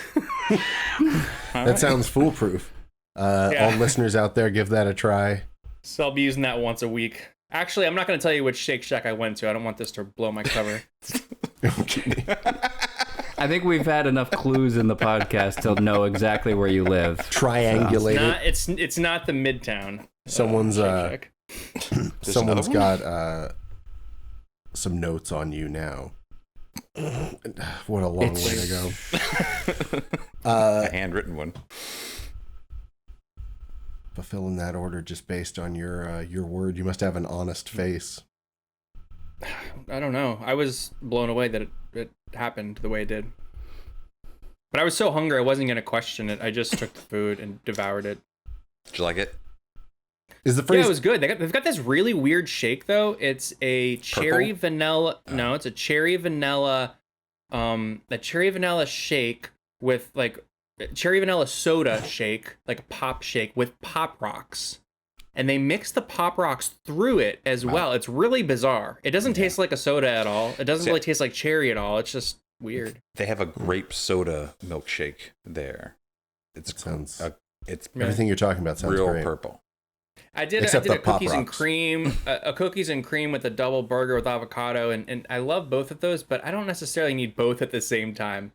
that sounds foolproof. Yeah. All listeners out there, give that a try. So I'll be using that once a week. Actually, I'm not going to tell you which Shake Shack I went to. I don't want this to blow my cover. Okay. I think we've had enough clues in the podcast to know exactly where you live. Triangulate it. It's not the Midtown. Someone's Shake Shack. someone's another got some notes on you now. What a long way to go. A handwritten one. Fulfilling that order just based on your word. You must have an honest face. I don't know. I was blown away that it happened the way it did. But I was so hungry, I wasn't going to question it. I just took the food and devoured it. Did you like it? Is the Yeah, phrase it was good. They've got this really weird shake though. It's a cherry vanilla. No, it's a cherry vanilla. A cherry vanilla shake with like cherry vanilla soda shake, like a pop shake with Pop Rocks, and they mix the Pop Rocks through it as well. It's really bizarre. It doesn't taste like a soda at all. It doesn't See, really taste like cherry at all. It's just weird. They have a grape soda milkshake there. It's That sounds- it's everything you're talking about sounds real great. purple. I did Except a the Pop cookies and Rocks. cream, a cookies and cream with a double burger with avocado, and I love both of those, but I don't necessarily need both at the same time.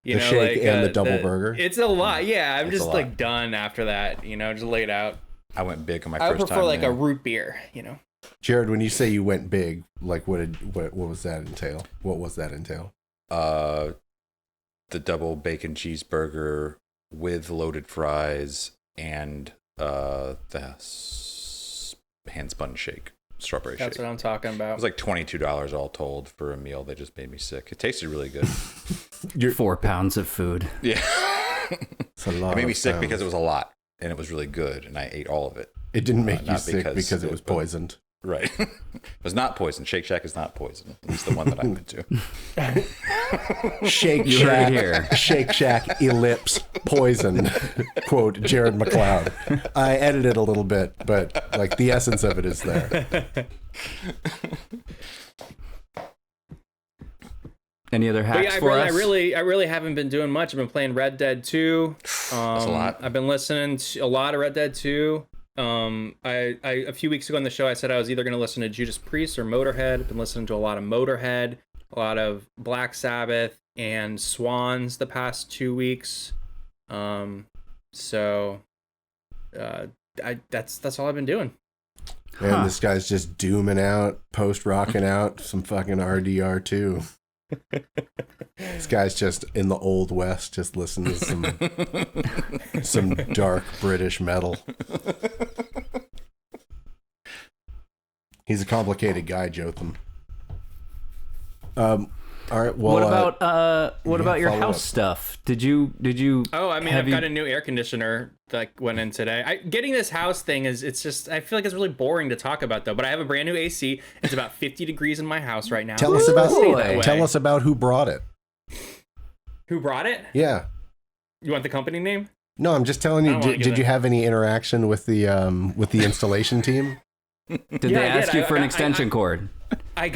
You The know, shake like, and the double burger? It's a lot. Yeah, I'm It's a just lot. like done after that. You know, just laid out. I went big on my I would first prefer time. like there. a root beer. You know, Jared, when you say you went big, like what was that entail? What was that entail? The double bacon cheeseburger with loaded fries and the hand spun shake, strawberry that's shake. what I'm talking It about. was like $22 all told for a meal. They just made me sick. It tasted really good. 4 pounds of food. Yeah. It's a lot It made me of sick sounds. because it was a lot and it was really good and I ate all of it. It didn't make you not sick because it was but- poisoned. Right. It was not poison. Shake Shack is not poison. At least the one that I went to. Shake You heard Shack, it here. Shake Shack, ellipse, poison. Quote, Jared McLeod. I edited a little bit, but like the essence of it is there. Any other But hacks yeah, for us? I really haven't been doing much. I've been playing Red Dead 2. That's a lot. I've been listening to a lot of Red Dead 2. I a few weeks ago on the show, I said I was either going to listen to Judas Priest or Motorhead. I've been listening to a lot of Motorhead, a lot of Black Sabbath, and Swans the past 2 weeks. So that's all I've been doing. And this guy's just dooming out, post-rocking out some fucking RDR2. This guy's just in the Old West, just listening to some dark British metal. He's a complicated guy, Jotham. All right. Well, what about your follow house up. stuff? Did you? Oh, I mean, I've got a new air conditioner that went in today. Getting this house thing it's just, I feel like it's really boring to talk about though, but I have a brand new AC. It's about 50 degrees in my house right now. Tell us about Stay that way. tell us about who brought it. Who brought it? Yeah. You want the company name? No, I'm just telling I you. don't wanna Did give you it. have any interaction with the installation team? Did Yeah, they I ask did. you for an I- extension cord? I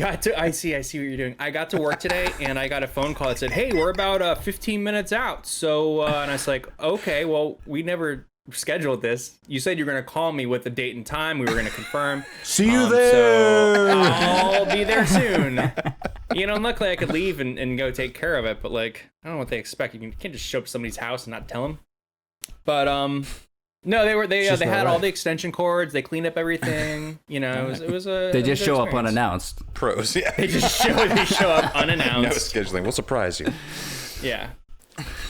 see what you're doing. I got to work today and I got a phone call that said, "Hey, we're about 15 minutes out." So, and I was like, "Okay, well, we never scheduled this. You said you were going to call me with the date and time. We were going to confirm." See you So there. I'll be there soon. You know, luckily I could leave and go take care of it, but like, I don't know what they expect. You can't just show up to somebody's house and not tell them. But no, they just had not all right. the extension cords. They cleaned up everything. You know, it was a. They it was just a show good up experience. unannounced. Pros, yeah. They show up No unannounced. scheduling. We'll surprise you. Yeah,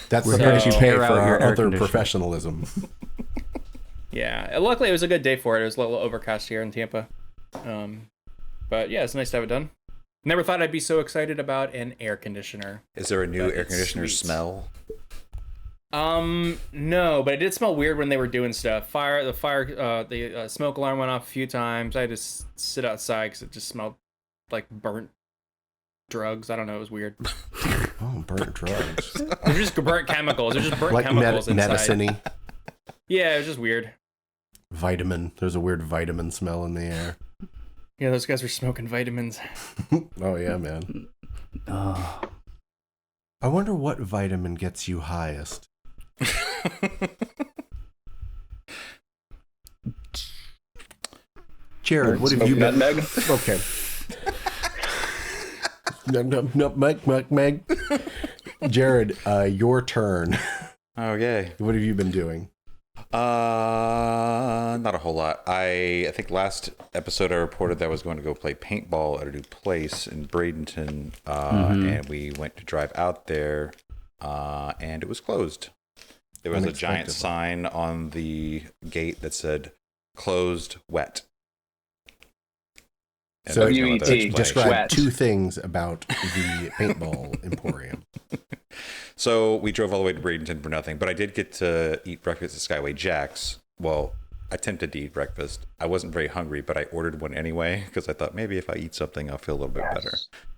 That's the So- price you pay Air for out your our air other conditioner. professionalism. yeah. Luckily, it was a good day for it. It was a little overcast here in Tampa. But yeah, it's nice to have it done. Never thought I'd be so excited about an air conditioner. Is there a new But air it's conditioner sweet. smell? No, but it did smell weird when they were doing stuff. The smoke alarm went off a few times. I had to sit outside because it just smelled like burnt drugs. I don't know. It was weird. Oh, burnt drugs. They're just burnt chemicals. They're just burnt Like chemicals inside. medicine-y. Yeah, it was just weird. Vitamin. There's a weird vitamin smell in the air. Yeah, those guys were smoking vitamins. Oh, yeah, man. Oh. I wonder what vitamin gets you highest. Jared, what have you been? Nutmeg? Okay. Nutmeg. Jared, your turn. Oh, yay. What have you been doing? Not a whole lot. I think last episode I reported that I was going to go play paintball at a new place in Bradenton, and we went to drive out there, and it was closed. There was a giant Unexpectedly. sign on the gate that said "closed wet." And So there was no other W.E.T. explanation. Describe Wet. two things about the paintball emporium. So we drove all the way to Bradenton for nothing, but I did get to eat breakfast at Skyway Jack's. Well, I attempted to eat breakfast. I wasn't very hungry, but I ordered one anyway because I thought maybe if I eat something, I'll feel a little bit better.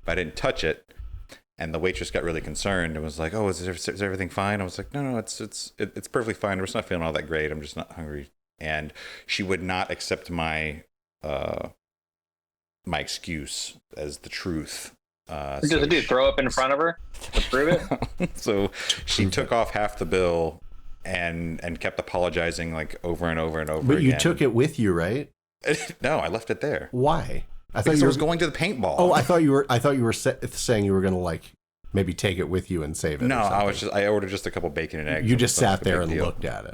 But I didn't touch it, and the waitress got really concerned and was like, "Oh, is everything fine?" I was like, "No, it's perfectly fine. I'm just not feeling all that great. I'm just not hungry." And she would not accept my my excuse as the truth. What does it do? Throw up in front of her to prove it? So she took off half the bill and kept apologizing like over and over and over But again. you took it with you, right? No, I left it there. Why? I thought Because you I were was going to the paintball. Oh, I thought you were saying you were gonna like maybe take it with you and save it. no, or something. I ordered just a couple bacon and eggs. You It just was not sat a there big and deal. looked at it.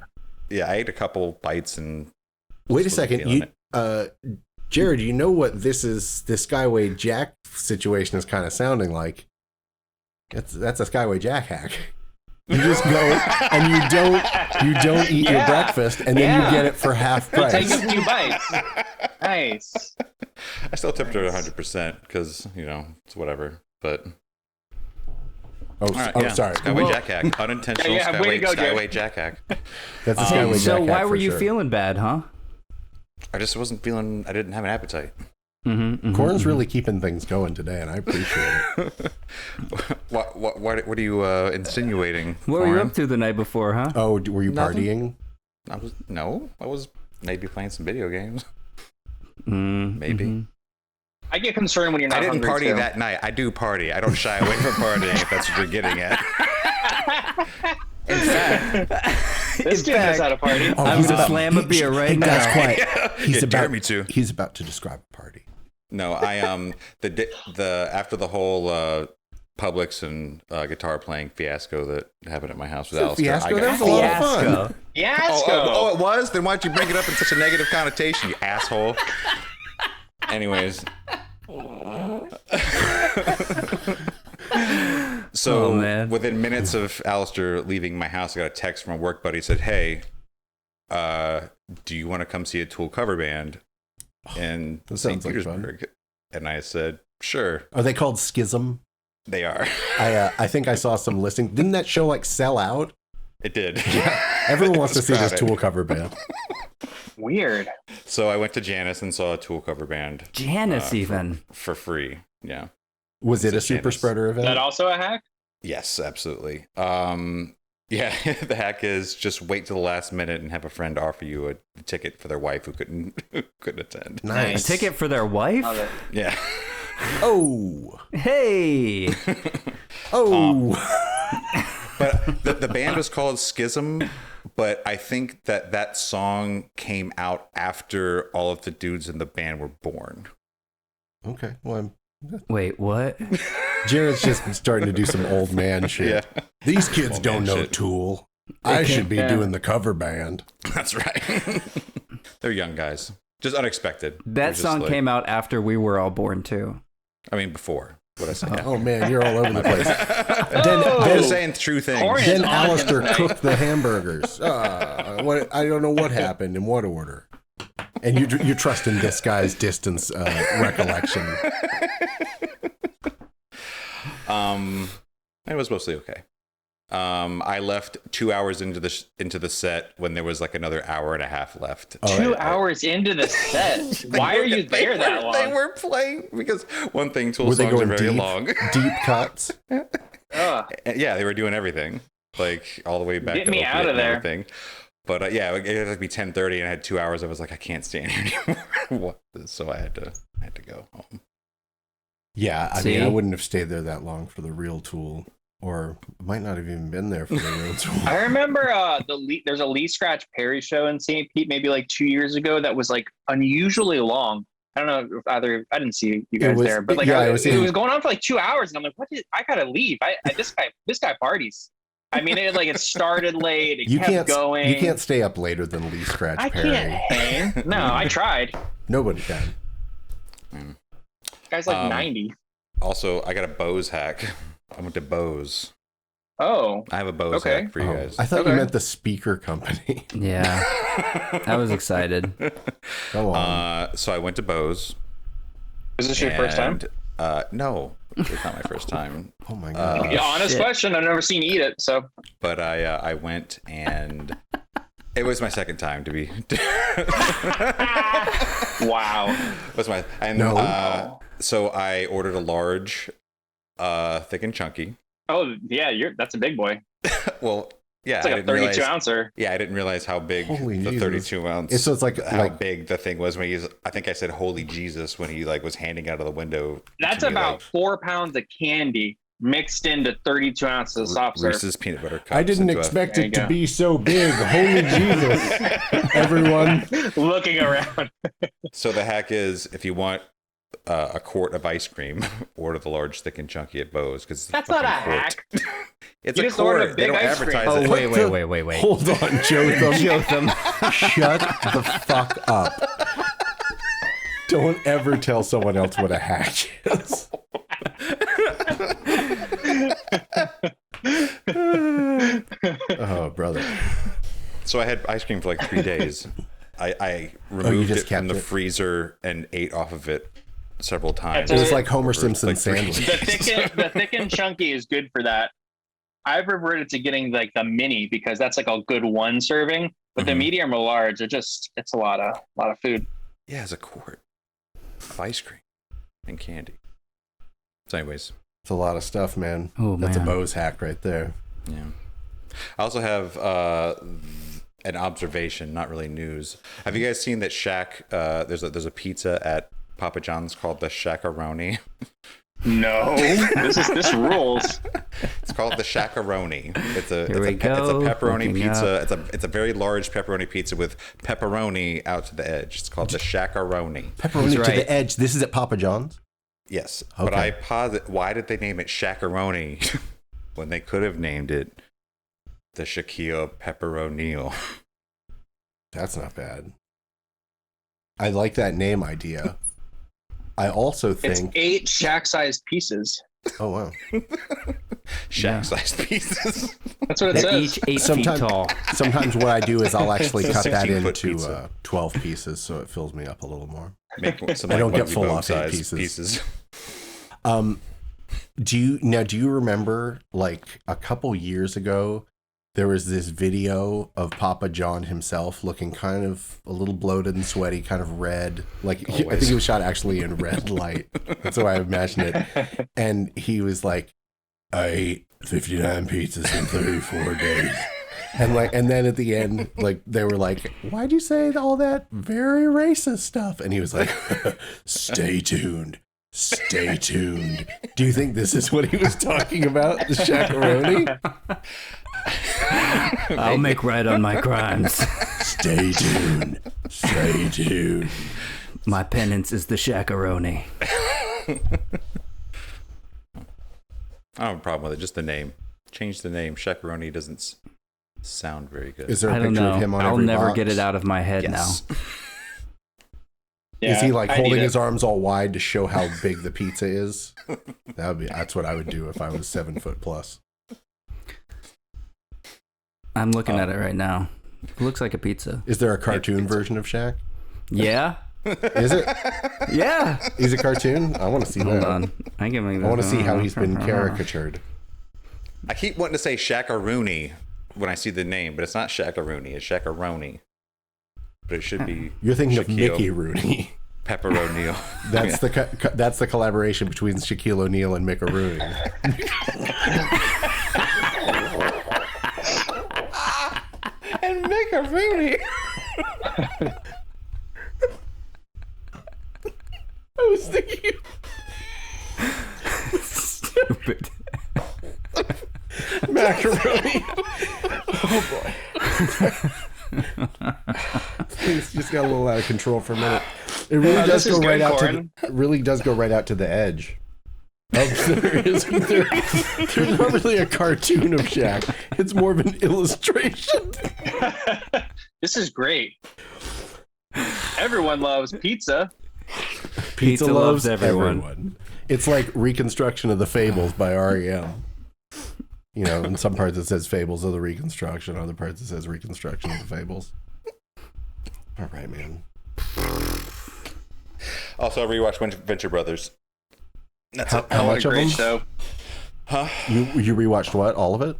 Yeah, I ate a couple bites and Wait a just second, wasn't you Jared, you know what this Skyway Jack situation is kind of sounding like? That's a Skyway Jack hack. You just go and you don't eat your Yeah. breakfast, and then you Yeah. get it for half You take price. a few bites. Nice. I still tipped her 100% because it's whatever. But Oh, all right, oh yeah. sorry. Skyway Well, Jack hack, unintentional Yeah, way to go, Jared. Skyway Jack hack. That's a Skyway Jack So why hack were for you sure. feeling bad, huh? I just wasn't feeling. I didn't have an appetite. Corn's really keeping things going today, and I appreciate it. What are you insinuating? What were you Lauren? up to the night before, huh? Oh, were you Nothing. partying? I was maybe playing some video games. Mm, Maybe. mhm. I get concerned when you're not I didn't hungry, party too. that night. I do party. I don't shy away from partying if that's what you're getting at. In fact, This dude knows how to party. Oh, I'm he's gonna about- slam a he- beer right hey, guys, now. quiet. He's about Jeremy too. He's about to describe a party. No, I the after the whole Publix and guitar playing fiasco that happened at my house with Alistair. Fiasco. I That was a lot of fun. Fiasco. Fiasco. it was? Then why'd you bring it up in such a negative connotation, you asshole? Anyways. So Oh, man. within minutes of Alistair leaving my house, I got a text from a work buddy. Said, "Hey, do you want to come see a Tool cover band in That St. sounds like fun. Petersburg?" And I said, "Sure." Are they called Schism? They are. I think I saw some listing. Didn't that show like sell out? It did. Everyone wants to see this crowded. Tool cover band. Weird. So I went to Janice and saw a Tool cover band Janice even. for free. Yeah. Was it a It's a super Janice. spreader Is that event? also a hack? Yes, absolutely. Yeah, the hack is just wait till the last minute and have a friend offer you a ticket for their wife who couldn't attend. A Nice. ticket for their wife? Love it. Yeah. Oh. Hey. Oh. But the band was called Schism, but I think that song came out after all of the dudes in the band were born. Okay. Well, Wait, what? Jared's just starting to do some old man shit. Yeah. These kids Old don't man know shit. Tool. I should be Yeah. doing the cover band. That's right. They're young guys. Just unexpected. That Just song like- came out after we were all born too. I mean, before. What I say? Oh man, you're all over the place. Oh! I'm just saying true things. Orange. Then on Alistair tonight. cooked the hamburgers. What? I don't know what happened in what order. And you trust in this guy's distance recollection. It was mostly okay. I left 2 hours into the set when there was like another hour and a half left. Oh, 2 hours into the set. Why are you there that long? They were playing because one thing, Tool Were they songs are going very deep? long. Deep cuts. Ugh. Yeah, they were doing everything, like all the way back Get to me opiate out of and there. everything. But yeah, it had to be 10:30, and I had 2 hours. I was like, I can't stand here anymore. So I had to go home. Yeah, I See? mean, I wouldn't have stayed there that long for the real Tool, or might not have even been there for the real Tool. I remember there's a Lee Scratch Perry show in St. Pete maybe like 2 years ago that was like unusually long. I don't know if either I didn't see you guys was- there, but like yeah, it it was was- going on for like 2 hours, and I'm like, I gotta leave. This guy parties. I mean, it started late. It You kept can't. going. You can't stay up later than Lee Scratch I Perry. can't hang. No, I tried. Nobody can. Guy's like Um, 90. Also, I got a Bose hack. I went to Bose. Oh, I have a Bose Okay. hack for you Oh, guys. I thought Okay. you meant the speaker company. Yeah. I was excited. Go on. So I went to Bose. is this your first time? No, it's not my first time. Oh my god. Yeah, honest shit. question. I've never seen you eat it, so But I went and it was my second time to be. wow. was my and No. so I ordered a large, thick and chunky. Oh yeah, that's a big boy. Well, yeah, It's like I a didn't 32 realize. ouncer. Yeah, I didn't realize how big Holy the Jesus. 32 ounce. So it's like how big the thing was when he was. I think I said "Holy Jesus" when he like was handing out of the window. That's to me, about like, 4 pounds of candy mixed into 32 ounces of soft serve. Reese's peanut butter cups. I didn't into a- expect There it you to go. be so big. Holy Jesus. Everyone. Looking around. So the hack is if you want a quart of ice cream, order the large, thick, and chunky at Bose because That's not a hack. It's You a just ordered a quart. They big don't ice cream. advertise Oh, it. wait. Hold on, Jotham. Jotham. Shut the fuck up. Don't ever tell someone else what a hack is. Oh, brother. So I had ice cream for like 3 days. I removed just it from kept the it? freezer and ate off of it several times. It was like Homer For, Simpson's like, 3 sandwich. The thick and chunky is good for that. I've reverted to getting like the mini because that's like a good one serving. But the Mhm. medium or large, it's a lot of food. Yeah, it's a quart of ice cream and candy. So, anyways, It's a lot of stuff, man. Oh, That's man. a Bose hack right there. yeah. I also have an observation, not really news. Have you guys seen that Shack? There's a pizza at Papa John's called the Shackaroni. No, this rules. It's called the Shaq-a-Roni. It's a Here we it's a go, pepperoni looking pizza. It's a very large pepperoni pizza with pepperoni out to the edge. It's called the Shaq-a-Roni. Pepperoni He's to right. the edge. This is at Papa John's? Yes, Okay. but I posit why did they name it Shaq-a-Roni when they could have named it the Shaquille Pepperoni? That's not bad. I like that name idea. I also It's think... 8 shack-sized pieces. Oh, wow. Shack-sized pieces. That's what it They're says. each 8 feet Sometimes- tall. Sometimes what I do is I'll actually It's a cut that 16-foot into pizza. 12 pieces so it fills me up a little more. Make some, I don't get Muggsy full Bone off 8 size pieces. Do you remember, like, a couple years ago, there was this video of Papa John himself looking kind of a little bloated and sweaty, kind of red. Like, I think he was shot actually in red light. That's the way I imagine it. And he was like, I ate 59 pizzas in 34 days. And then at the end, like, they were like, why'd you say all that very racist stuff? And he was like, stay tuned. Stay tuned. Do you think this is what he was talking about? The Shaq-a-Roni? I'll make right on my crimes. Stay tuned. Stay tuned. My penance is the Shaq-a-Roni. I don't have a problem with it. Just the name. Change the name. Shaq-a-Roni doesn't sound very good. Is there a I don't picture know. of him on I'll every never box? get it out of my head Yes. Is he like I need holding it. his arms all wide to show how big the pizza is? That's what I would do if I was 7 foot plus. now. I'm looking at it right now. It looks like a pizza. Is there a cartoon version of Shaq? Yeah? Is it? Yeah. He's a cartoon? I want to see Hold that. on. I Want to see how he's been caricatured. I keep wanting to say Shaq-a-Rooney when I see the name, but it's not Shaq-a-Rooney. It's Shaq-a-Roni. But it should be You're thinking of Shaquille Mickey Rooney. Pepperoni. That's that's the collaboration between Shaquille O'Neal and Mick Rooney. and Macaroni. I was thinking Stupid. macaroni. Oh boy. Things just got a little out of control for a minute. It really does this is go right good, out Corin. to. It really does go right out to the edge. There's not really a cartoon of Shaq. It's more of an illustration. This is great. Everyone loves pizza. Pizza loves everyone. It's like reconstruction of the Fables by REM. You know, in some parts it says Fables of the Reconstruction, other parts it says Reconstruction of the Fables. All right, man. Also, I rewatched Venture Brothers. That's it. How What much a of great them? show. Huh? You rewatched what? All of it?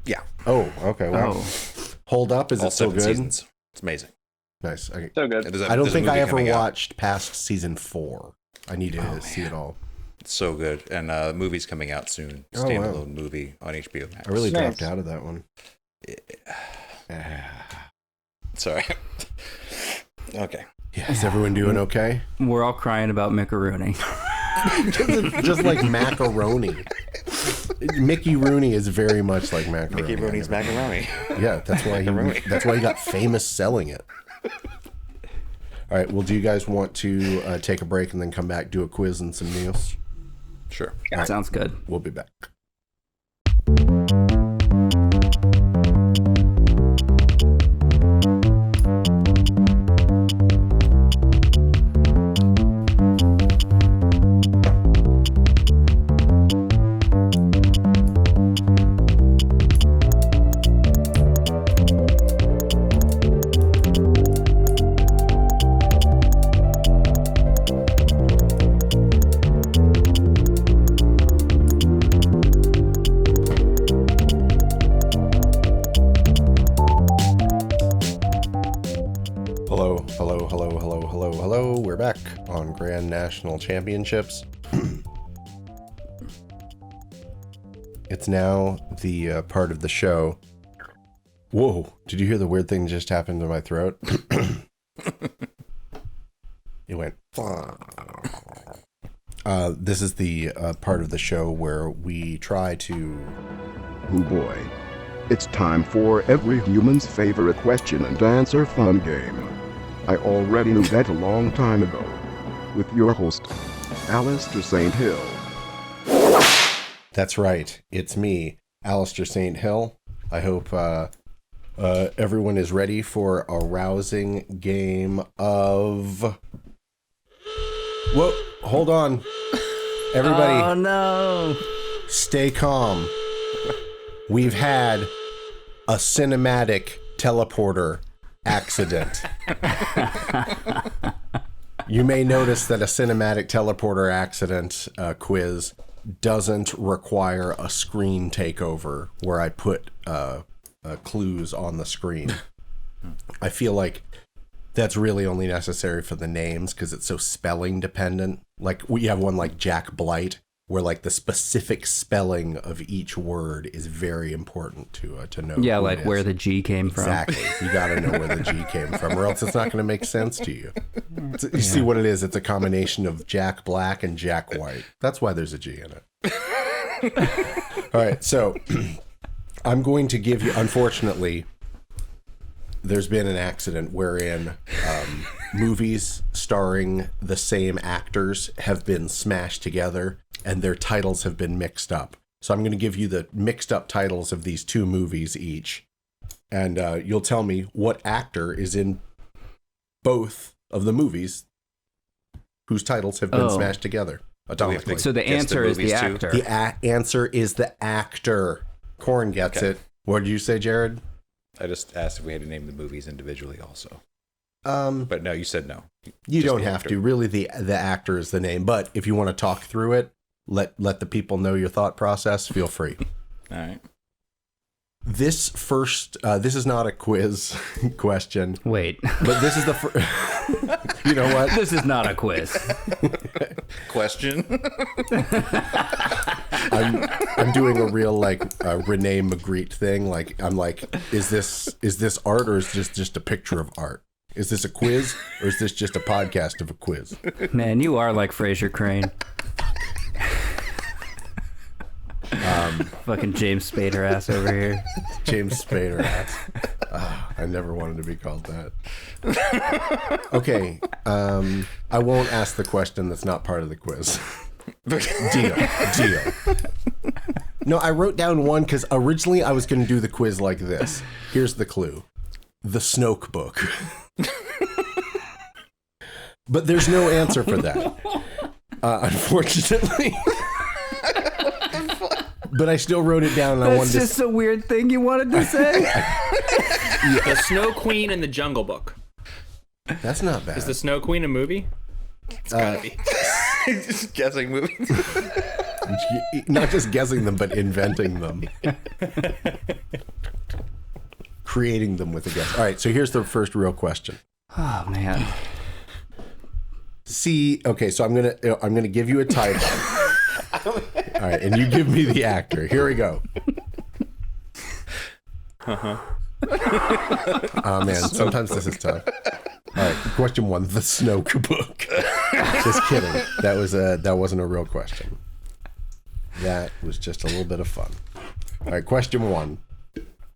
Yeah. Oh, okay. Wow. Oh. Hold up. Is All it still 7 good? seasons. It's amazing. Nice. So good. There's a- I don't there's a think I movie ever coming out. watched past season 4. I need to see it all. It's so good. And the movie's coming out soon. Oh, wow. Standalone movie on HBO Max. I really Nice. dropped out of that one. Sorry. Okay. Yeah, is everyone doing okay? We're all crying about macaroni. Just like macaroni. Mickey Rooney is very much like macaroni. Mickey Rooney's macaroni. Yeah, Macaroni. that's why he got famous selling it. All right. Well, do you guys want to take a break and then come back, do a quiz and some news? Sure. Sounds good. We'll be back. Hello. We're back on Grand National Championships. It's now the part of the show. Whoa, did you hear the weird thing that just happened to my throat? It went. This this is the part of the show where we try to... Oh boy. It's time for every human's favorite question and answer fun game. I already knew that a long time ago. With your host, Alistair St. Hill. That's right. It's me, Alistair St. Hill. I hope everyone is ready for a rousing game of... Whoa, hold on. Everybody, Oh no! stay calm. We've had a cinematic teleporter accident. You may notice that a cinematic teleporter accident quiz doesn't require a screen takeover where I put clues on the screen. I feel like that's really only necessary for the names because it's so spelling dependent. Like we have one like Jack Blight where like the specific spelling of each word is very important to know. Yeah, who like it is. where the G came from. Exactly. You got to know where the G came from, or else it's not going to make sense to you. You see what it is? It's a combination of Jack Black and Jack White. That's why there's a G in it. All right, so I'm going to give you, unfortunately, there's been an accident wherein movies starring the same actors have been smashed together and their titles have been mixed up. So I'm going to give you the mixed up titles of these two movies each. And you'll tell me what actor is in both of the movies whose titles have been smashed together atomically. So the Guess the answer is the movies, too? actor. The answer is the actor. Corn gets Okay. it. What did you say, Jared? I just asked if we had to name the movies individually also. Um, But no, you said no. you Just don't the have actor. to. Really, the actor is the name. But if you want to talk through it, let the people know your thought process. Feel free. All right. This first, this is not a quiz question, Wait, but this is the first. You know what? this is not a quiz. Question. I'm doing a real like Renee Magritte thing. Like I'm like, is this art or is this just a picture of art? Is this a quiz or is this just a podcast of a quiz? Man, you are like Fraser Crane. Fucking James Spader ass over here. James Spader ass. I never wanted to be called that. Okay, I won't ask the question that's not part of the quiz. Deal. No, I wrote down one because originally I was going to do the quiz like this. Here's the clue. The Snoke book. But there's no answer for that. Unfortunately. But I still wrote it down and I That's wanted just a weird thing you wanted to say. The Snow Queen and the Jungle Book. That's not bad. Is the Snow Queen a movie? It's gotta be. Just guessing movies. Not just guessing them, but inventing them. Creating them with a guess. All right, so here's the first real question. Oh man. See, okay, so I'm gonna give you a title. All right, and you give me the actor. Here we go. Oh man, sometimes this is tough. All right, question 1: the Snoke book. Just kidding. That wasn't a real question. That was just a little bit of fun. All right, question 1: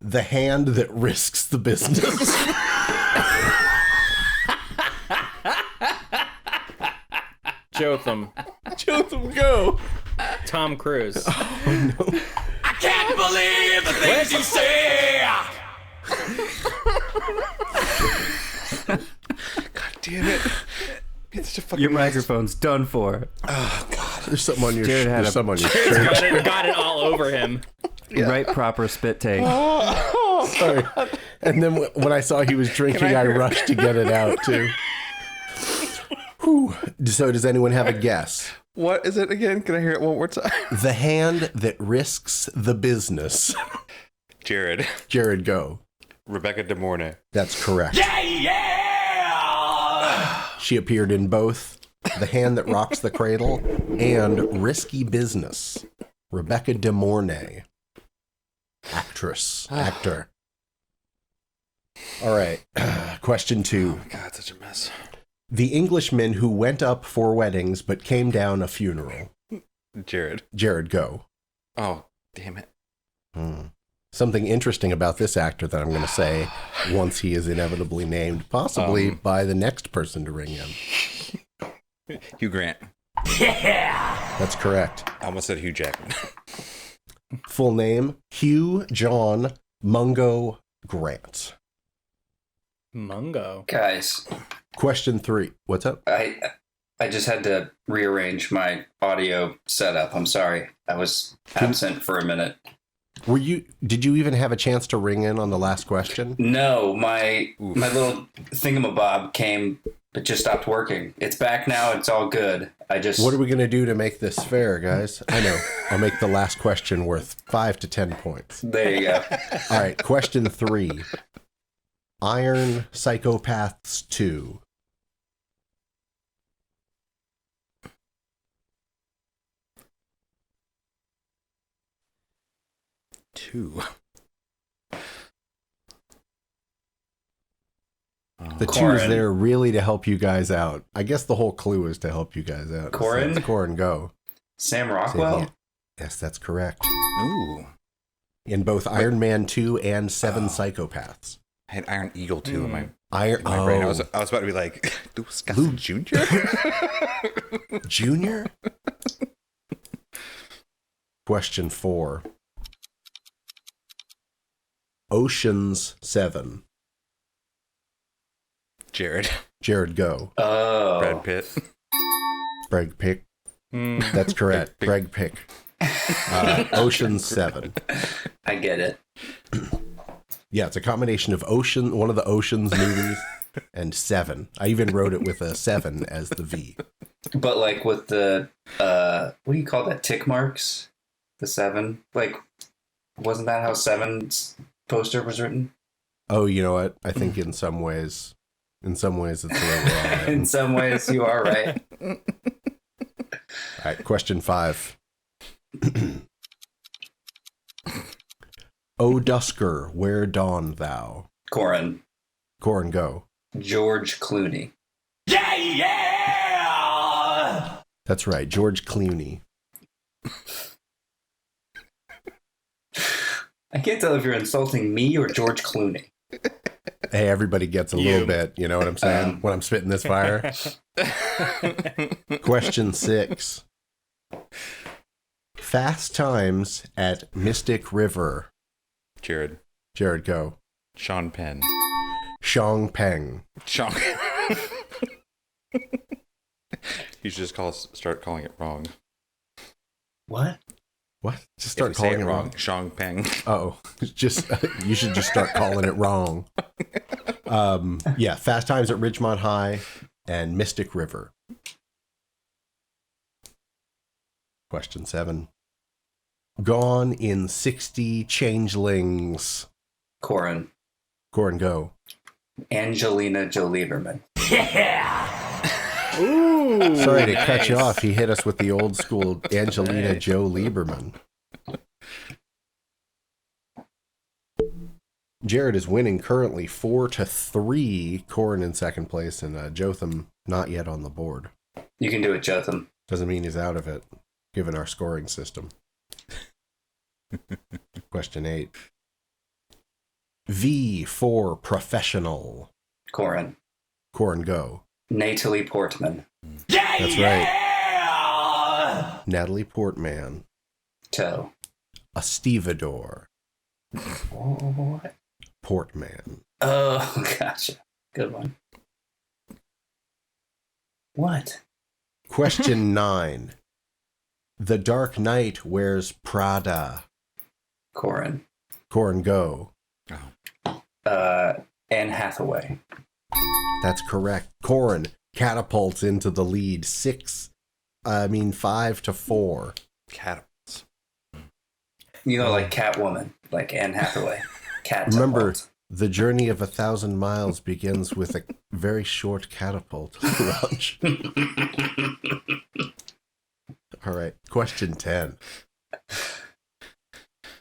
the hand that risks the business. Jotham. Jotham, go. Tom Cruise. Can't believe the things you say. God damn it. It's such a fucking Your microphone's done for. There's something on your Jared had there's a- something on your shirt. Got it all over him. Right proper spit take. Sorry. And then when I saw he was drinking, I rushed to get it out too. Whew. So does anyone have a guess? What is it again? Can I hear it one more time? The hand that risks the business. Jared. Jared, go. Rebecca De Mornay. That's correct. Yeah. She appeared in both The Hand That Rocks the Cradle and Risky Business. Rebecca De Mornay. Actor. All right. Question 2. God, such a mess. The Englishman who went up for weddings but came down a funeral. Jared. Jared, go. Oh, damn it. Something interesting about this actor that I'm going to say once he is inevitably named, possibly by the next person to ring in. Hugh Grant. That's correct. I almost said Hugh Jackman. Full name, Hugh John Mungo Grant. Mungo. Guys, Question 3. What's up? I just had to rearrange my audio setup. I'm sorry. I was absent for a minute. Did you even have a chance to ring in on the last question? No, my little thingamabob came, but just stopped working. It's back now. It's all good. What are we going to do to make this fair, guys? I know. I'll make the last question worth 5 to 10 points. There you go. All right, question 3. Iron Psychopaths 2. The 2 is there really to help you guys out. I guess the whole clue is to help you guys out. Corin? So Corin, go. Sam Rockwell? Yes, that's correct. Ooh. In both Iron Man 2 and 7 Psychopaths. I had Iron Eagle too in my my brain. I was about to be like, Louis Gossett Jr. Junior? Question 4. Ocean's 7. Jared, go. Oh. Brad Pitt. Brad Pitt. That's correct. Brad Pitt. Ocean's 7. I get it. Yeah, it's a combination of one of the Ocean's movies, and 7. I even wrote it with a 7 as the V. But like with the, what do you call that? Tick marks? The 7? Like, wasn't that how 7's poster was written? Oh, you know what? I think in some ways it's a little wrong. In some ways, you are right. All right, question 5. O Dusker, where dawn thou? Corin, go. George Clooney. Yeah! That's right, George Clooney. I can't tell if you're insulting me or George Clooney. Hey, everybody gets a little bit, you know what I'm saying? When I'm spitting this fire. Question 6. Fast Times at Mystic River. Jared, go. Sean Penn. Sean Peng. You should just start calling it wrong. What? Just start calling it wrong. Sean Peng. Oh, you should just start calling it wrong. Yeah, Fast Times at Ridgemont High and Mystic River. Question 7. Gone in 60 Changelings. Corin, go. Angelina Jolie Lieberman. Ooh, sorry to cut you off. He hit us with the old school Angelina Joe Lieberman. Jared is winning currently 4-3. Corin in second place, and Jotham not yet on the board. You can do it, Jotham. Doesn't mean he's out of it, given our scoring system. Question 8. V for professional. Corin, go. Natalie Portman. That's right. Natalie Portman. Toe. A stevedore. What? Portman. Oh, gotcha. Good one. What? Question 9. The Dark Knight wears Prada. Corin, go. Anne Hathaway. That's correct. Corin catapults into the lead 5-4. Catapults. You know, like Catwoman, like Anne Hathaway. Remember, the journey of 1,000 miles begins with a very short catapult launch. All right, question 10.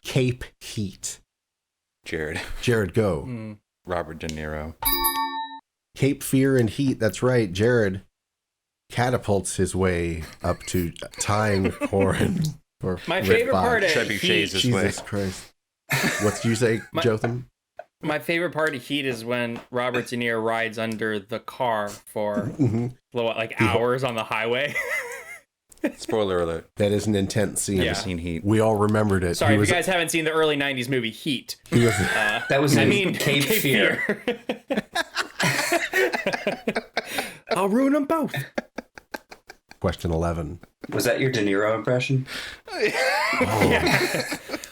Cape Heat. Jared, go. Robert De Niro. Cape Fear and Heat, that's right, Jared. catapults his way up to tying Corin for My Red favorite 5. part of Trebuchets Heat, this way. Jesus Christ. What did you say, Jotham? my favorite part of Heat is when Robert De Niro rides under the car for like hours on the highway. Spoiler alert. That is an intense scene. Yeah. Never seen Heat. We all remembered it. Sorry, He if was- you guys haven't seen the early '90s movie Heat. he was- That was in Cape Fear. I'll ruin them both. Question 11. Was that your De Niro impression?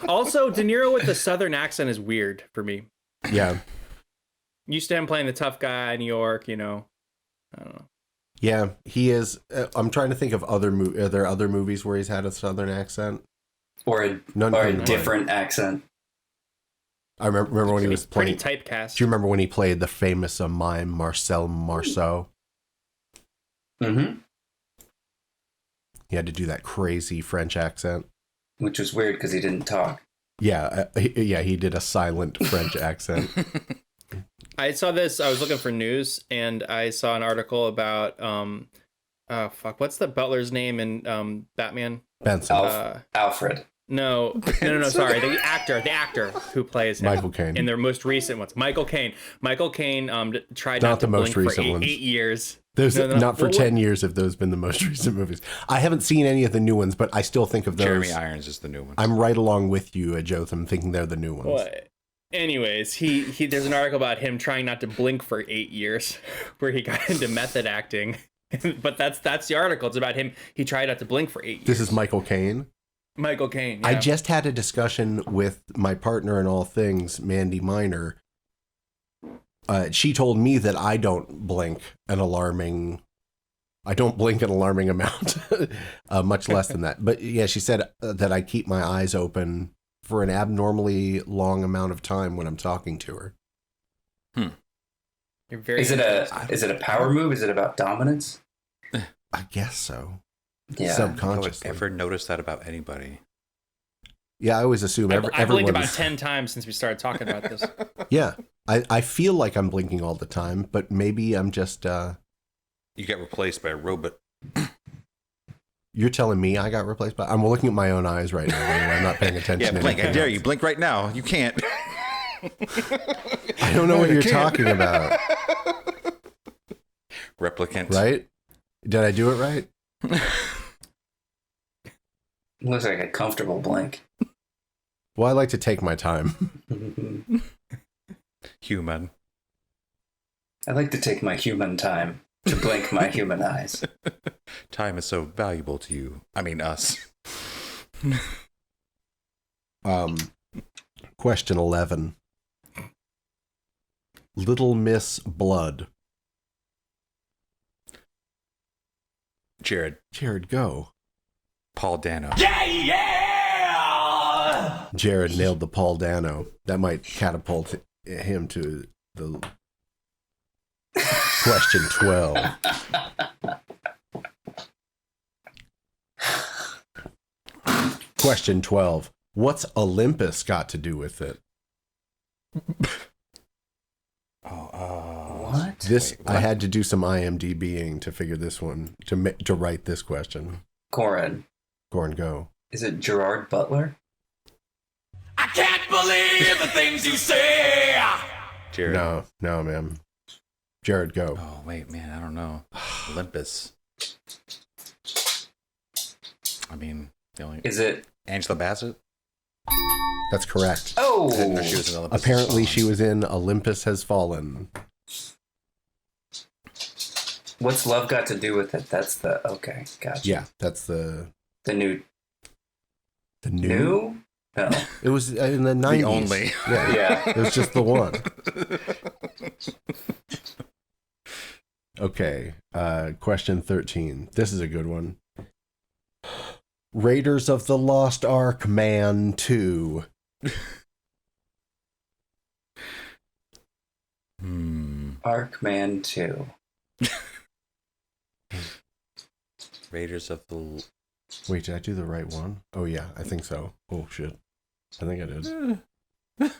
Also, De Niro with the southern accent is weird for me. Yeah. Used to him playing the tough guy in New York, you know. I don't know. Yeah, he is. I'm trying to think of other Are there other movies where he's had a southern accent? Or a, None or come a to mind. different accent? I remember when he was Pretty playing. typecast. Do you remember when he played the famous mime Marcel Marceau? Mm-hmm. He had to do that crazy French accent. Which was weird because he didn't talk. Yeah, he did a silent French accent. I saw this. I was looking for news, and I saw an article about what's the butler's name in Batman? Benson, Alfred. No, sorry, the actor who plays him. Michael Caine. In their most recent ones, Michael Caine. Michael Caine tried Not not to the most blink recent for ones. 8 years. There's No. not for Well, 10 years have those been the most recent movies. I haven't seen any of the new ones, but I still think of those. Jeremy Irons is the new one. I'm right along with you, Jotham, thinking they're the new ones. What? Anyways, he there's an article about him trying not to blink for 8 years, where he got into method acting. But that's the article. It's about him. He tried not to blink for 8 years. This is Michael Caine. Michael Caine. Yeah. I just had a discussion with my partner in all things, Mandy Miner. She told me that I don't blink an alarming amount, much less than that. But yeah, she said that I keep my eyes open for an abnormally long amount of time when I'm talking to her. You're very. Is it a power move? Is it about dominance? I guess so. Yeah. I don't think I would Subconsciously. ever notice that about anybody. Yeah, I always assume I've blinked everyone's... about 10 times since we started talking about this. Yeah, I feel like I'm blinking all the time, but maybe I'm just... You get replaced by a robot. You're telling me I got replaced by... I'm looking at my own eyes right now. By the way. I'm not paying attention Yeah, to blink. I anything dare else. you. Blink right now. You can't. I don't know what you're talking about, Replicant. right? Did I do it right? Looks like a comfortable blink. Well, I like to take my time. Human. I like to take my human time to blink my human eyes. Time is so valuable to you. I mean, us. Question 11. Little Miss Blood. Jared. Jared, go. Paul Dano. Yeah! Jared nailed the Paul Dano. That might catapult him to the question 12. Question 12. What's Olympus got to do with it? What? This Wait, I what? had to do some IMDbing to figure this one to write this question. Corin. Gorn, go. Is it Gerard Butler? I can't believe the things you say. Jared. No, man. Jared, go. Oh, wait, man. I don't know. Olympus. I mean, the only. Is it? Angela Bassett? That's correct. Oh! I didn't know she was in Olympus. Apparently, she was in Olympus Has Fallen. What's love got to do with it? That's the... Okay, gotcha. Yeah, that's the The new. new? No. It was in the 90s. only. Yeah, Yeah. it was just the one. Okay, question 13. This is a good one. Raiders of the Lost Ark Man 2. Arkman 2. Raiders of the. Wait, did I do the right one? Oh, yeah, I think so. Oh, shit. I think I did.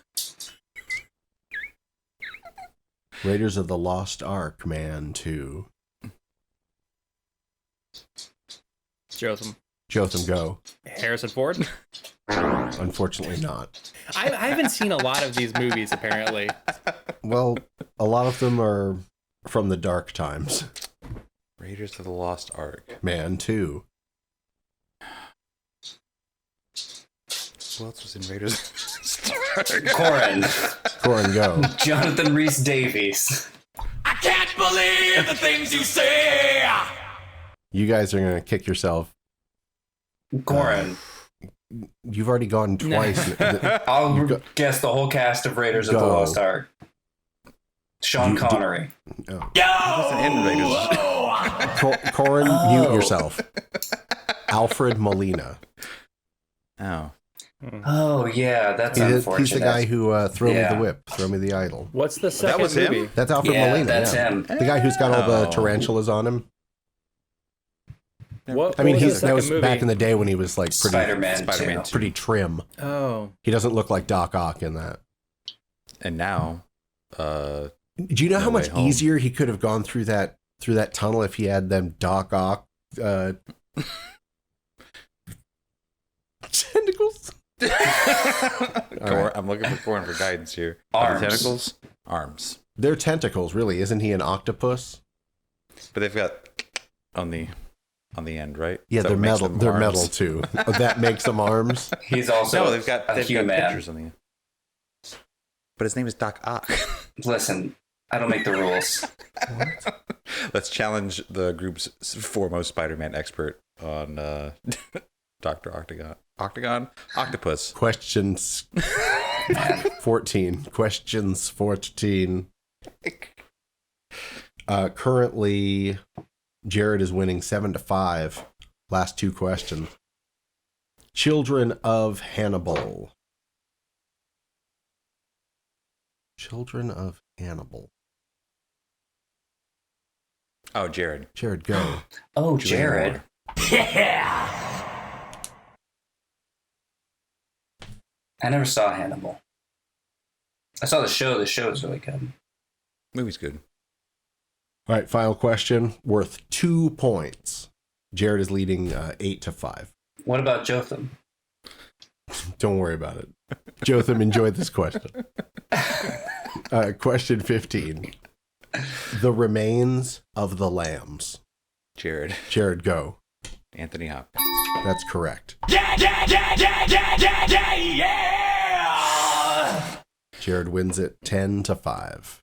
Raiders of the Lost Ark Man 2. Jotham. Jotham, go. Harrison Ford. Unfortunately not. I haven't seen a lot of these movies, apparently. Well, a lot of them are from the dark times. Raiders of the Lost Ark. Man, too. Who else was in Raiders? Corin. Corin, go. Jonathan Rhys Davies. I can't believe the things you say. You guys are going to kick yourself. Corin. You've already gone twice. I'll guess the whole cast of Raiders of the Go. Lost Ark. Sean Connery. Oh. Corin, mute yourself. Alfred Molina. Oh. Oh, yeah, that's unfortunate. He's the guy who throw me Yeah. the whip, throw me the idol. What's the second was him? movie? That's Alfred Yeah, Molina. that's yeah. him. The guy who's got all the Oh. tarantulas on him. What I mean, was the that second was movie? back in the day when he was like pretty, Spider-Man 2. pretty trim. Oh. He doesn't look like Doc Ock in that. And now, Do you know how No much Way Home. easier he could have gone through that tunnel if he had them Doc Ock tentacles? I'm looking for Corin for guidance here. Arms. The tentacles? Arms. They're tentacles, really. Isn't he an octopus? But they've got on the end, right? Yeah, Is that they're what makes metal. them They're arms? metal too. That makes them arms. He's also No, they've got a human. pictures on the end. But his name is Doc Ock. Listen, I don't make the rules. Let's challenge the group's foremost Spider-Man expert on Dr. Octopus. Questions 14. Questions 14. Currently, Jared is winning 7-5. Last two questions. Children of Hannibal. Children of Hannibal. Oh, Jared. Jared, go. Oh, Julianne Jared. Yeah. I never saw Hannibal. I saw the show. The show is really good. Movie's good. All right, final question worth 2 points. Jared is leading 8-5. What about Jotham? Don't worry about it. Jotham enjoyed this question. Question 15. The remains of the lambs. Jared. Jared, go. Anthony Hopkins. That's correct. Yeah, yeah, yeah, yeah, yeah, yeah, yeah, yeah. Jared wins it 10-5.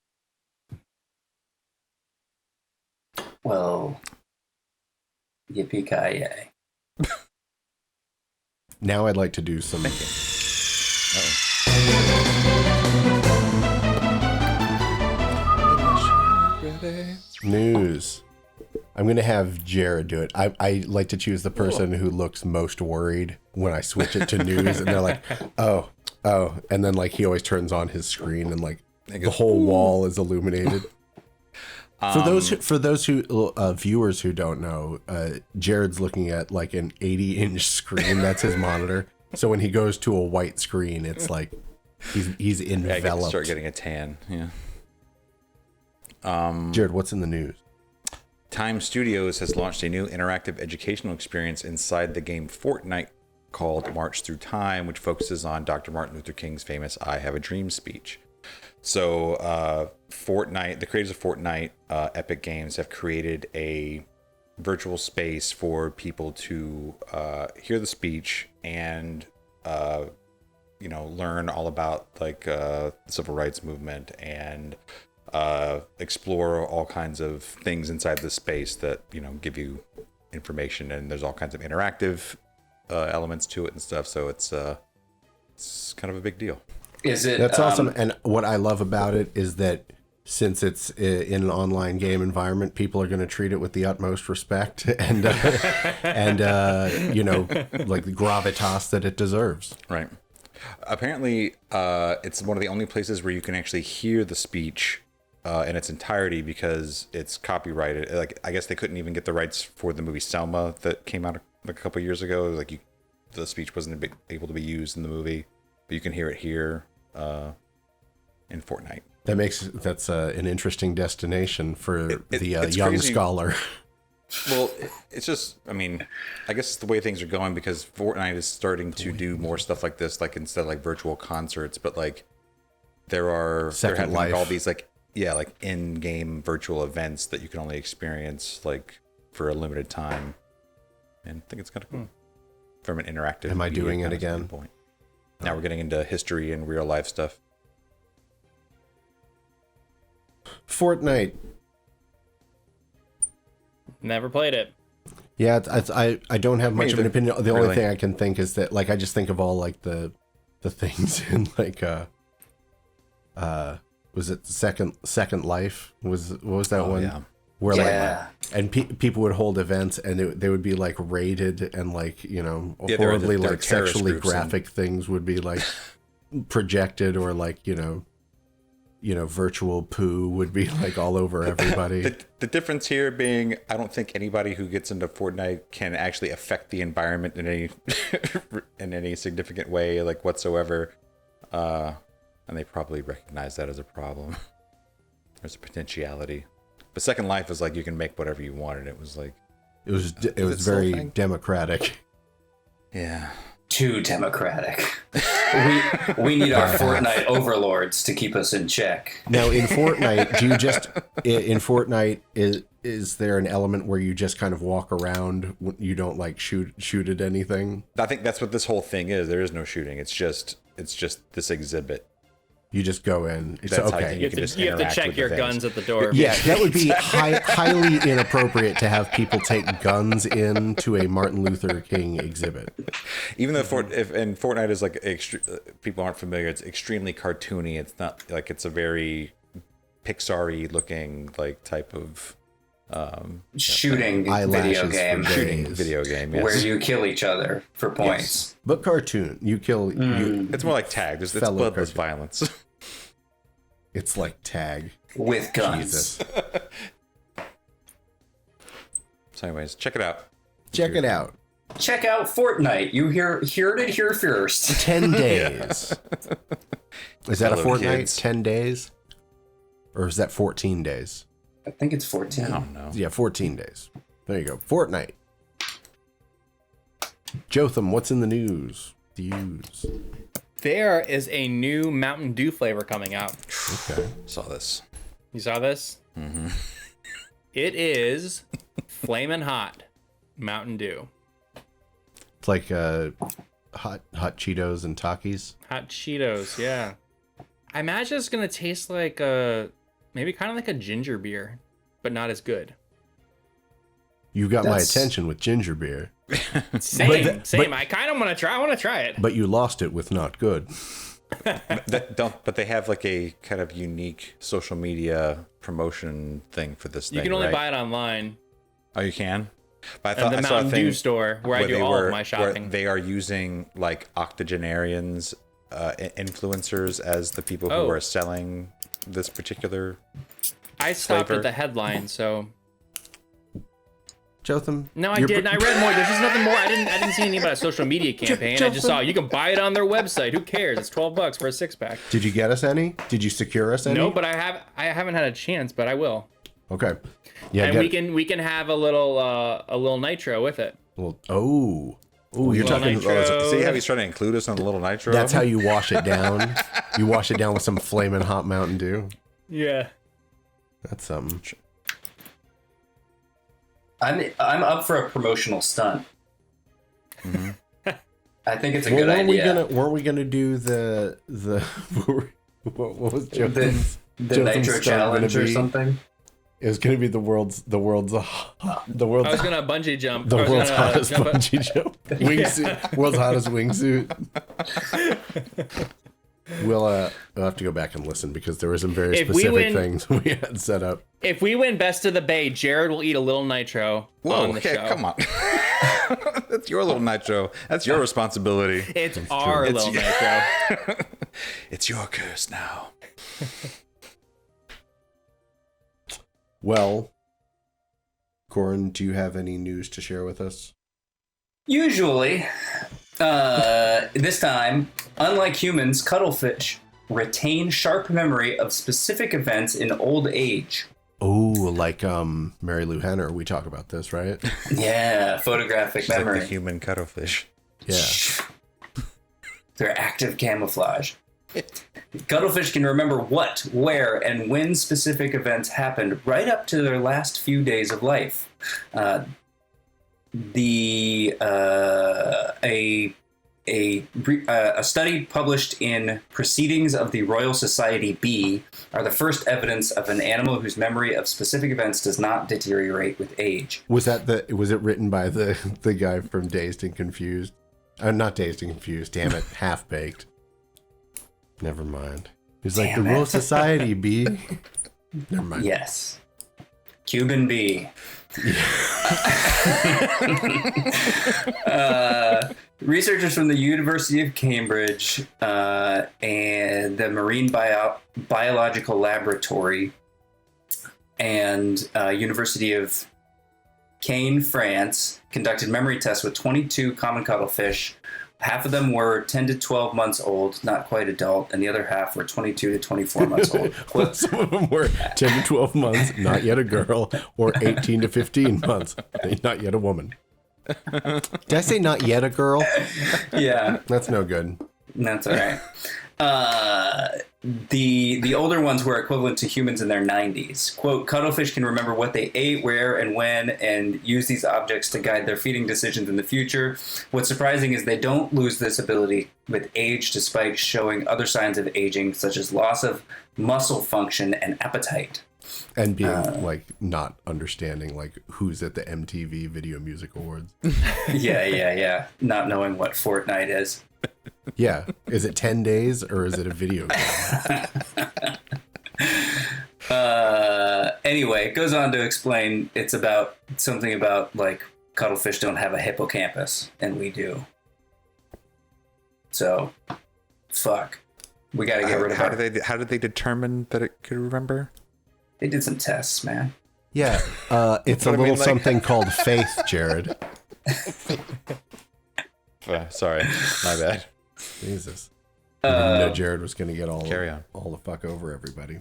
Well, yippee-ki-yay. Now I'd like to do some news. I'm going to have Jared do it. I like to choose the person who looks most worried when I switch it to news. And they're like, oh. And then like he always turns on his screen and like the whole wall is illuminated. For those who viewers who don't know, Jared's looking at like an 80-inch screen. That's his monitor. So when he goes to a white screen, it's like he's I get to enveloped. start getting a tan. Yeah. Jared, what's in the news? Time Studios has launched a new interactive educational experience inside the game Fortnite called March Through Time, which focuses on Dr. Martin Luther King's famous I Have a Dream speech. So Fortnite, the creators of Fortnite, Epic Games, have created a virtual space for people to hear the speech and learn all about like the civil rights movement and explore all kinds of things inside the space that give you information, and there's all kinds of interactive elements to it and stuff. So it's kind of a big deal. Is it? That's awesome. And what I love about it is that since it's in an online game environment, people are going to treat it with the utmost respect and like the gravitas that it deserves. Right. Apparently, it's one of the only places where you can actually hear the speech in its entirety because it's copyrighted. Like, I guess they couldn't even get the rights for the movie Selma that came out a couple years ago. Like, the speech wasn't able to be used in the movie, but you can hear it here in Fortnite. That's an interesting destination for the it's young crazy. scholar. Well, it's just, I mean, I guess it's the way things are going because Fortnite is starting to do more stuff like this, like instead of like virtual concerts, but like they're having like all these like in-game virtual events that you can only experience like for a limited time. And I think it's kind of cool from an interactive. Am I doing it kind of again? standpoint. Now we're getting into history and real life stuff. Fortnite. Never played it. Yeah, I don't have much of an opinion. The only Really? thing I can think is that like I just think of all like the things in like was it Second Life? What was that one? Yeah. Where Yeah. like and people would hold events and they would be like rated and like Yeah, horribly they're like terrorist sexually groups and- graphic things would be like projected or like virtual poo would be like all over everybody. The difference here being, I don't think anybody who gets into Fortnite can actually affect the environment in any in any significant way, like whatsoever. And they probably recognize that as a problem. There's a potentiality. But Second Life is like you can make whatever you want, and it was like It was it still a very thing? democratic. yeah. Too democratic. we need our Fortnite overlords to keep us in check. Now in Fortnite, do you just in Fortnite is there an element where you just kind of walk around? You don't like shoot at anything. I think that's what this whole thing is. There is no shooting. It's just this exhibit. You just go in. It's That's how okay. you can just You have to interact check with your the things. guns at the door. Yeah, that would be highly inappropriate to have people take guns into a Martin Luther King exhibit. Even though Fortnite is like people aren't familiar, it's extremely cartoony. It's not like it's a very Pixar-y looking like type of Shooting video Eyelashes game for shooting days. video game. Yes. where you kill each other for points. But cartoon, you kill you. It's more like tag. It's Fellow bloodless cartoon. violence. It's like tag. With guns. Jesus. So, anyways, check it out. Check it out. Check out Fortnite. You heard it here first. 10 days. Is that a Fellow fortnight? kids. 10 days? Or is that 14 days? I think it's 14. I don't know. Yeah, 14 days. There you go. Fortnite. Jotham, what's in the news? There is a new Mountain Dew flavor coming out. Okay. Saw this. You saw this? Mm-hmm. It is Flamin' Hot Mountain Dew. It's like hot Cheetos and Takis. Hot Cheetos, yeah. I imagine it's gonna taste like maybe kind of like a ginger beer, but not as good. You got my That's- attention with ginger beer, Same. but- I kind of want to try. I want to try it. but you lost it with not good. But they have like a kind of unique social media promotion thing for this thing. You can only right? buy it online Oh, you can. But at the I saw a Mountain thing Dew store where I do they all were- of my where shopping. they are using like octogenarians, influencers as the people who Oh. are selling this particular. I stopped flavor. at the headline, so Jotham? no, I you're didn't. I read more. There's just nothing more. I didn't see anything about a social media campaign. I just saw you can buy it on their website. Who cares? It's $12 for a 6-pack. Did you get us any? Did you secure us any? No, but I haven't had a chance, but I will. Okay. Yeah. And we can have a little nitro with it. Well, you're Little talking. nitro. See how he's trying to include us on the little nitro. That's how you wash it down. You wash it down with some flaming hot Mountain Dew. Yeah. That's something. I'm up for a promotional stunt. I think it's a good weren't idea. weren't we gonna do the what was Jotham's the Jotham's Nitro stunt Challenge gonna or be? something. It was gonna be the world's I was gonna bungee jump. the I was world's gonna, hottest jump up- bungee jump wingsuit. World's hottest wingsuit. We'll have to go back and listen because there were some very If we specific win- things we had set up. If we win Best of the Bay, Jared will eat a little nitro Whoa, on the okay, show. come on. That's your little nitro. That's your responsibility. It's our It's- little nitro. It's your curse now. Well, Corin, do you have any news to share with us? Usually, this time, unlike humans, cuttlefish retain sharp memory of specific events in old age. Oh, like Mary Lou Henner. We talk about this, right? Yeah, photographic It's like memory. the human cuttlefish. Yeah. Their active camouflage. Cuttlefish can remember what, where, and when specific events happened right up to their last few days of life. A study published in Proceedings of the Royal Society B are the first evidence of an animal whose memory of specific events does not deteriorate with age. Was it written by the guy from Dazed and Confused? Not Dazed and Confused, damn it, Half Baked. Never mind. He's like, Damn the Royal it. Society B. Never mind. Yes. Cuban B. Researchers from the University of Cambridge and the Marine Biological Laboratory and University of Caen, France, conducted memory tests with 22 common cuttlefish. Half of them were 10 to 12 months old, not quite adult, and the other half were 22 to 24 months old. Some of them were 10 to 12 months, not yet a girl, or 18 to 15 months, not yet a woman. Did I say not yet a girl? Yeah. That's no good. That's all right. The older ones were equivalent to humans in their 90s. Quote, cuttlefish can remember what they ate, where, and when, and use these objects to guide their feeding decisions in the future. What's surprising is they don't lose this ability with age, despite showing other signs of aging, such as loss of muscle function and appetite. And being, like, not understanding, like, who's at the MTV Video Music Awards. Yeah. Not knowing what Fortnite is. Yeah. Is it 10 days, or is it a video game? Anyway, it goes on to explain it's about something about, like, cuttlefish don't have a hippocampus, and we do. So, fuck. We gotta get rid of it. How did they determine that it could remember? They did some tests, man. Yeah. It's a But I little mean, like- something called faith, Jared. Sorry, my bad. Jesus. I didn't know Jared was going to get all the fuck over everybody.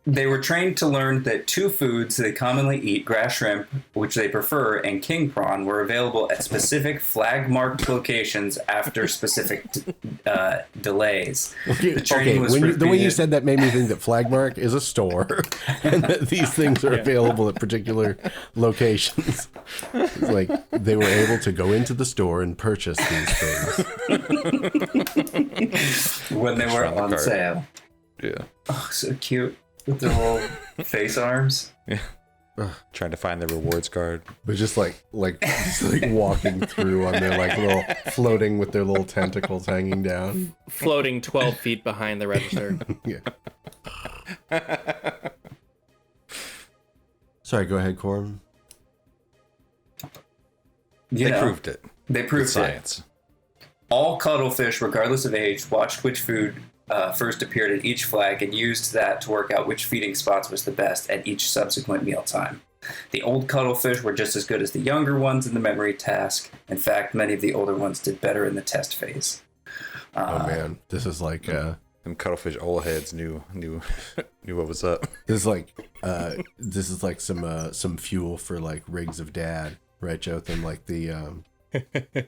They were trained to learn that two foods they commonly eat, grass shrimp, which they prefer, and king prawn, were available at specific flag-marked locations after specific delays. The training was The way you repeated- said that made me think that Flagmark is a store and that these things are available at particular locations. It's like they were able to go into the store and purchase these things. when they were on cart. sale. Yeah. Oh, so cute. With their little face arms. Trying to find the rewards card. But just like walking through on their like little floating with their little tentacles hanging down. Floating 12 feet behind the register. Yeah. Sorry, go ahead, Corum. They proved it. They proved With science. it. All cuttlefish, regardless of age, watched which food first appeared at each flag and used that to work out which feeding spots was the best at each subsequent mealtime. The old cuttlefish were just as good as the younger ones in the memory task. In fact, many of the older ones did better in the test phase. Oh man, this is like Them cuttlefish old heads knew what was up. this is like some fuel for like rigs of dad, right, Jotham? Like the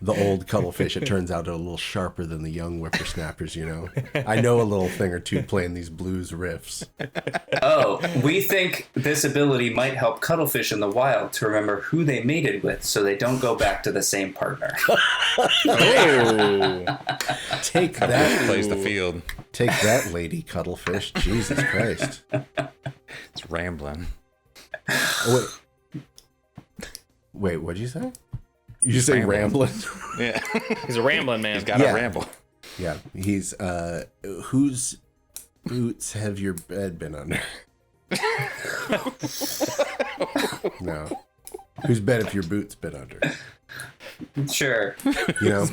old cuttlefish, it turns out, are a little sharper than the young whippersnappers, you know? I know a little thing or two playing these blues riffs. Oh, we think this ability might help cuttlefish in the wild to remember who they mated with so they don't go back to the same partner. Oh, Take that, plays the field. take that, lady cuttlefish. Jesus Christ. It's rambling. Wait, what'd you say? You just say rambling? Yeah, He's a rambling man. he's got to ramble. Yeah, he's, whose boots have your bed been under? No. Whose bed have your boots been under? Sure. You know?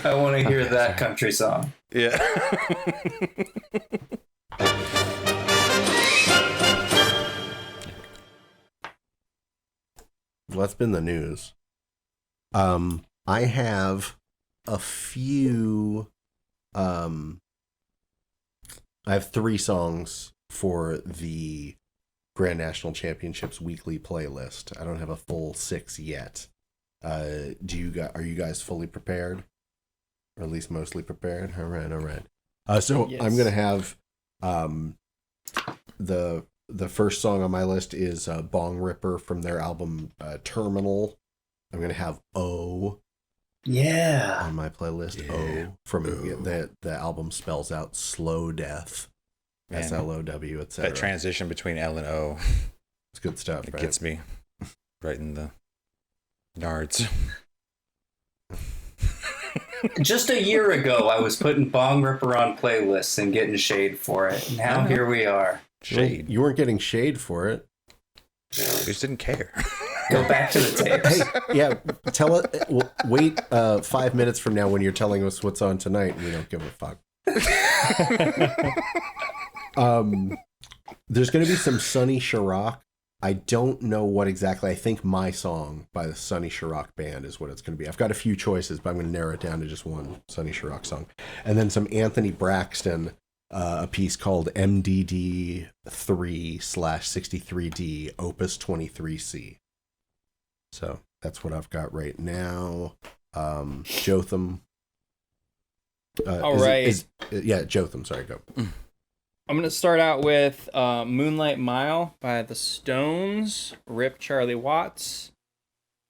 I want to hear that country song. Yeah. Well, that's been the news. I have a few. I have 3 songs for the Grand National Championships weekly playlist. I don't have a full 6 yet. Are you guys fully prepared, or at least mostly prepared? All right. So Yes. I'm gonna have the first song on my list is Bong Ripper from their album Terminal. I'm gonna have O Yeah. on my playlist. Yeah. O from the album spells out slow death, Man. SLOW, etc. That transition between L and O, It's good stuff. it Right? gets me right in the nards. Just a year ago, I was putting Bong Ripper on playlists and getting shade for it. Now here we are. Shade. You weren't getting shade for it. We just didn't care. Go back to the tapes. Hey, yeah, tell it. Wait 5 minutes from now when you're telling us what's on tonight. We don't give a fuck. There's going to be some Sonny Chirac. I don't know what exactly. I think My Song by the Sonny Chirac Band is what it's going to be. I've got a few choices, but I'm going to narrow it down to just one Sonny Chirac song. And then some Anthony Braxton, a piece called MDD 3/63D, Opus 23C. So that's what I've got right now. Jotham. All right. Yeah, Jotham. Sorry, go. I'm going to start out with Moonlight Mile by The Stones, Rip Charlie Watts.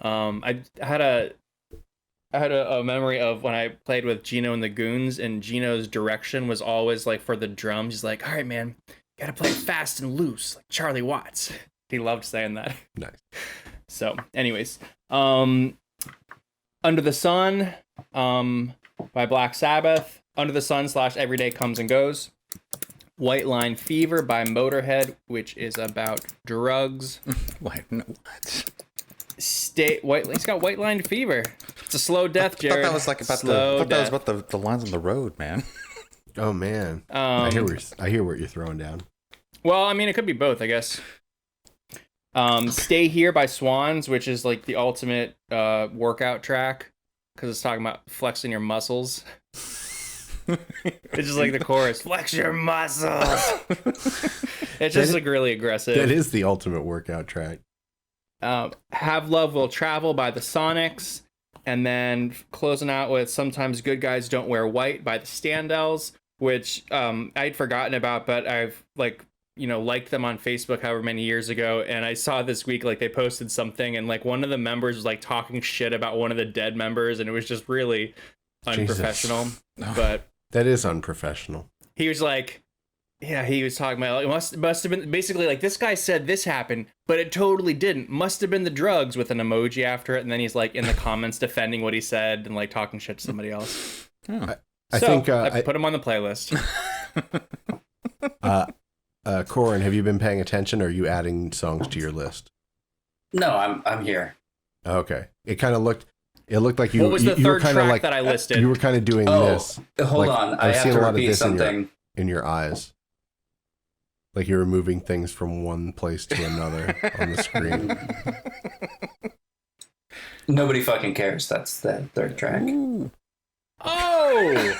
I had a memory of when I played with Gino and the Goons, and Gino's direction was always like for the drums. He's like, all right, man, gotta play fast and loose, like Charlie Watts. He loved saying that. Nice. So, anyways, Under the Sun by Black Sabbath, Under the Sun / Every Day Comes and Goes. White Line Fever by Motorhead, which is about drugs. Why? No, what? He's got White Line Fever. It's a slow death, I Jared. thought that was like about Slow that was death. about the lines on the road, man. Oh man, I hear what you're throwing down. Well, I mean, it could be both, I guess. Stay Here by Swans, which is like the ultimate workout track because it's talking about flexing your muscles. It's just like the chorus, flex your muscles. It's just like really aggressive. That is the ultimate workout track. Have Love Will Travel by the Sonics, and then closing out with Sometimes Good Guys Don't Wear White by the Standells, which I'd forgotten about, but I've liked them on Facebook however many years ago, and I saw this week like they posted something, and like one of the members was like talking shit about one of the dead members, and it was just really unprofessional. But that is unprofessional. he was like, yeah, he was talking about it must have been basically like this guy said this happened, but it totally didn't. Must have been the drugs with an emoji after it, and then he's like in the comments defending what he said and like talking shit to somebody else. I So, think I put him on the playlist. Corin, have you been paying attention, or are you adding songs to your list? No, I'm here. Okay. It looked like you. What was the you were third kinda track like, that I listed? You were kind of doing Oh, this. hold Like, on. I've I have seen to a lot of repeat this something. in your eyes. Like you're moving things from one place to another on the screen. Nobody fucking cares. That's the third track. Oh,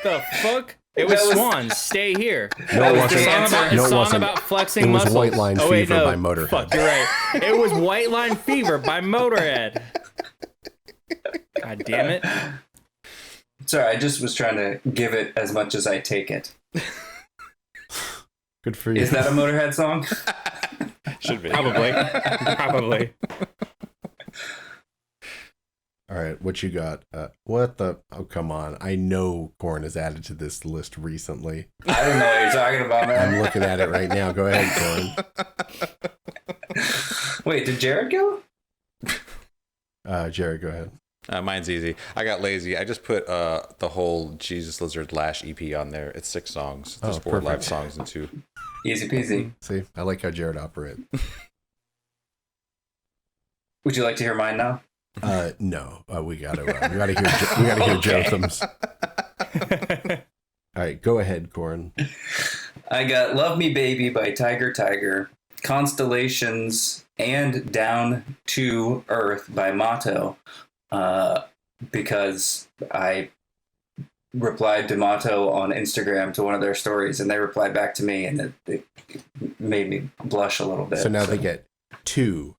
the fuck! It was That was- Swans. Stay Here. No, it wasn't. It's No, a it song wasn't. about flexing It was muscles. White Line wait, Fever no. by Motorhead. Fuck, you're right. It was White Line Fever by Motorhead. God damn it! Sorry, I just was trying to give it as much as I take it. Good for you. Is that a Motorhead song? Should be. Probably. All right, what you got? What the? Oh, come on. I know Korn has added to this list recently. I don't know what you're talking about, I'm man. looking at it right now. Go ahead, Korn. Wait, did Jared go? Jared, go ahead. Mine's easy. I got lazy. I just put the whole Jesus Lizard Lash EP on there. It's 6 songs. There's 4 live perfect. songs and 2. Easy peasy. See, I like how Jared operates. Would you like to hear mine now? No, we gotta hear Jotham's. All right, go ahead, Korn. I got Love Me Baby by Tiger Tiger, Constellations, and Down to Earth by Motto. because I replied to Motto on Instagram to one of their stories, and they replied back to me, and it made me blush a little bit. So now they get two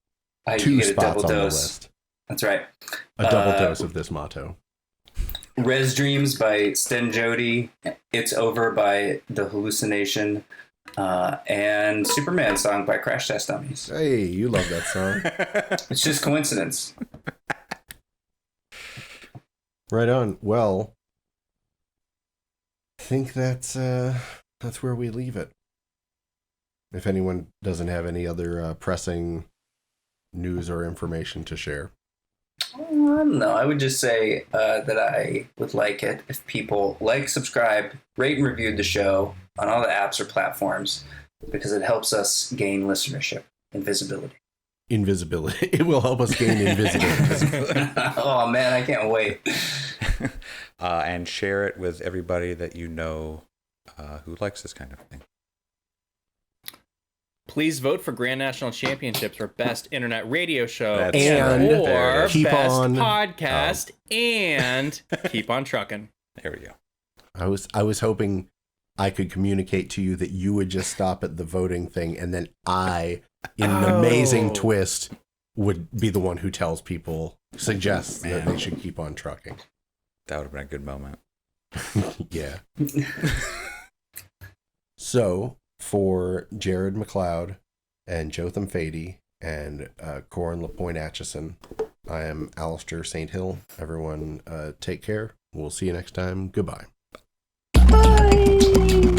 you get a spots double on the dose. list. That's right. A double dose of this motto. Res Dreams by Sten Jody, It's Over by The Hallucination, and Superman song by Crash Test Dummies. Hey, you love that song. It's just coincidence. Right on. Well, I think that's where we leave it. If anyone doesn't have any other pressing news or information to share. No, I would just say that I would like it if people subscribe, rate, and review the show on all the apps or platforms, because it helps us gain listenership and visibility. Invisibility. It will help us gain invisibility. Oh, man, I can't wait. And share it with everybody that you know who likes this kind of thing. Please vote for Grand National Championships for Best Internet Radio Show That's And or keep Best on- Podcast and Keep on Trucking. There we go. I was hoping I could communicate to you that you would just stop at the voting thing, and then I, in an amazing twist, would be the one who tells people, suggests that they should keep on trucking. That would have been a good moment. Yeah. So, for Jared McLeod and Jotham Fady and Corin LaPointe Atchison, I am Alistair St. Hill. Everyone, take care. We'll see you next time. Goodbye. Bye.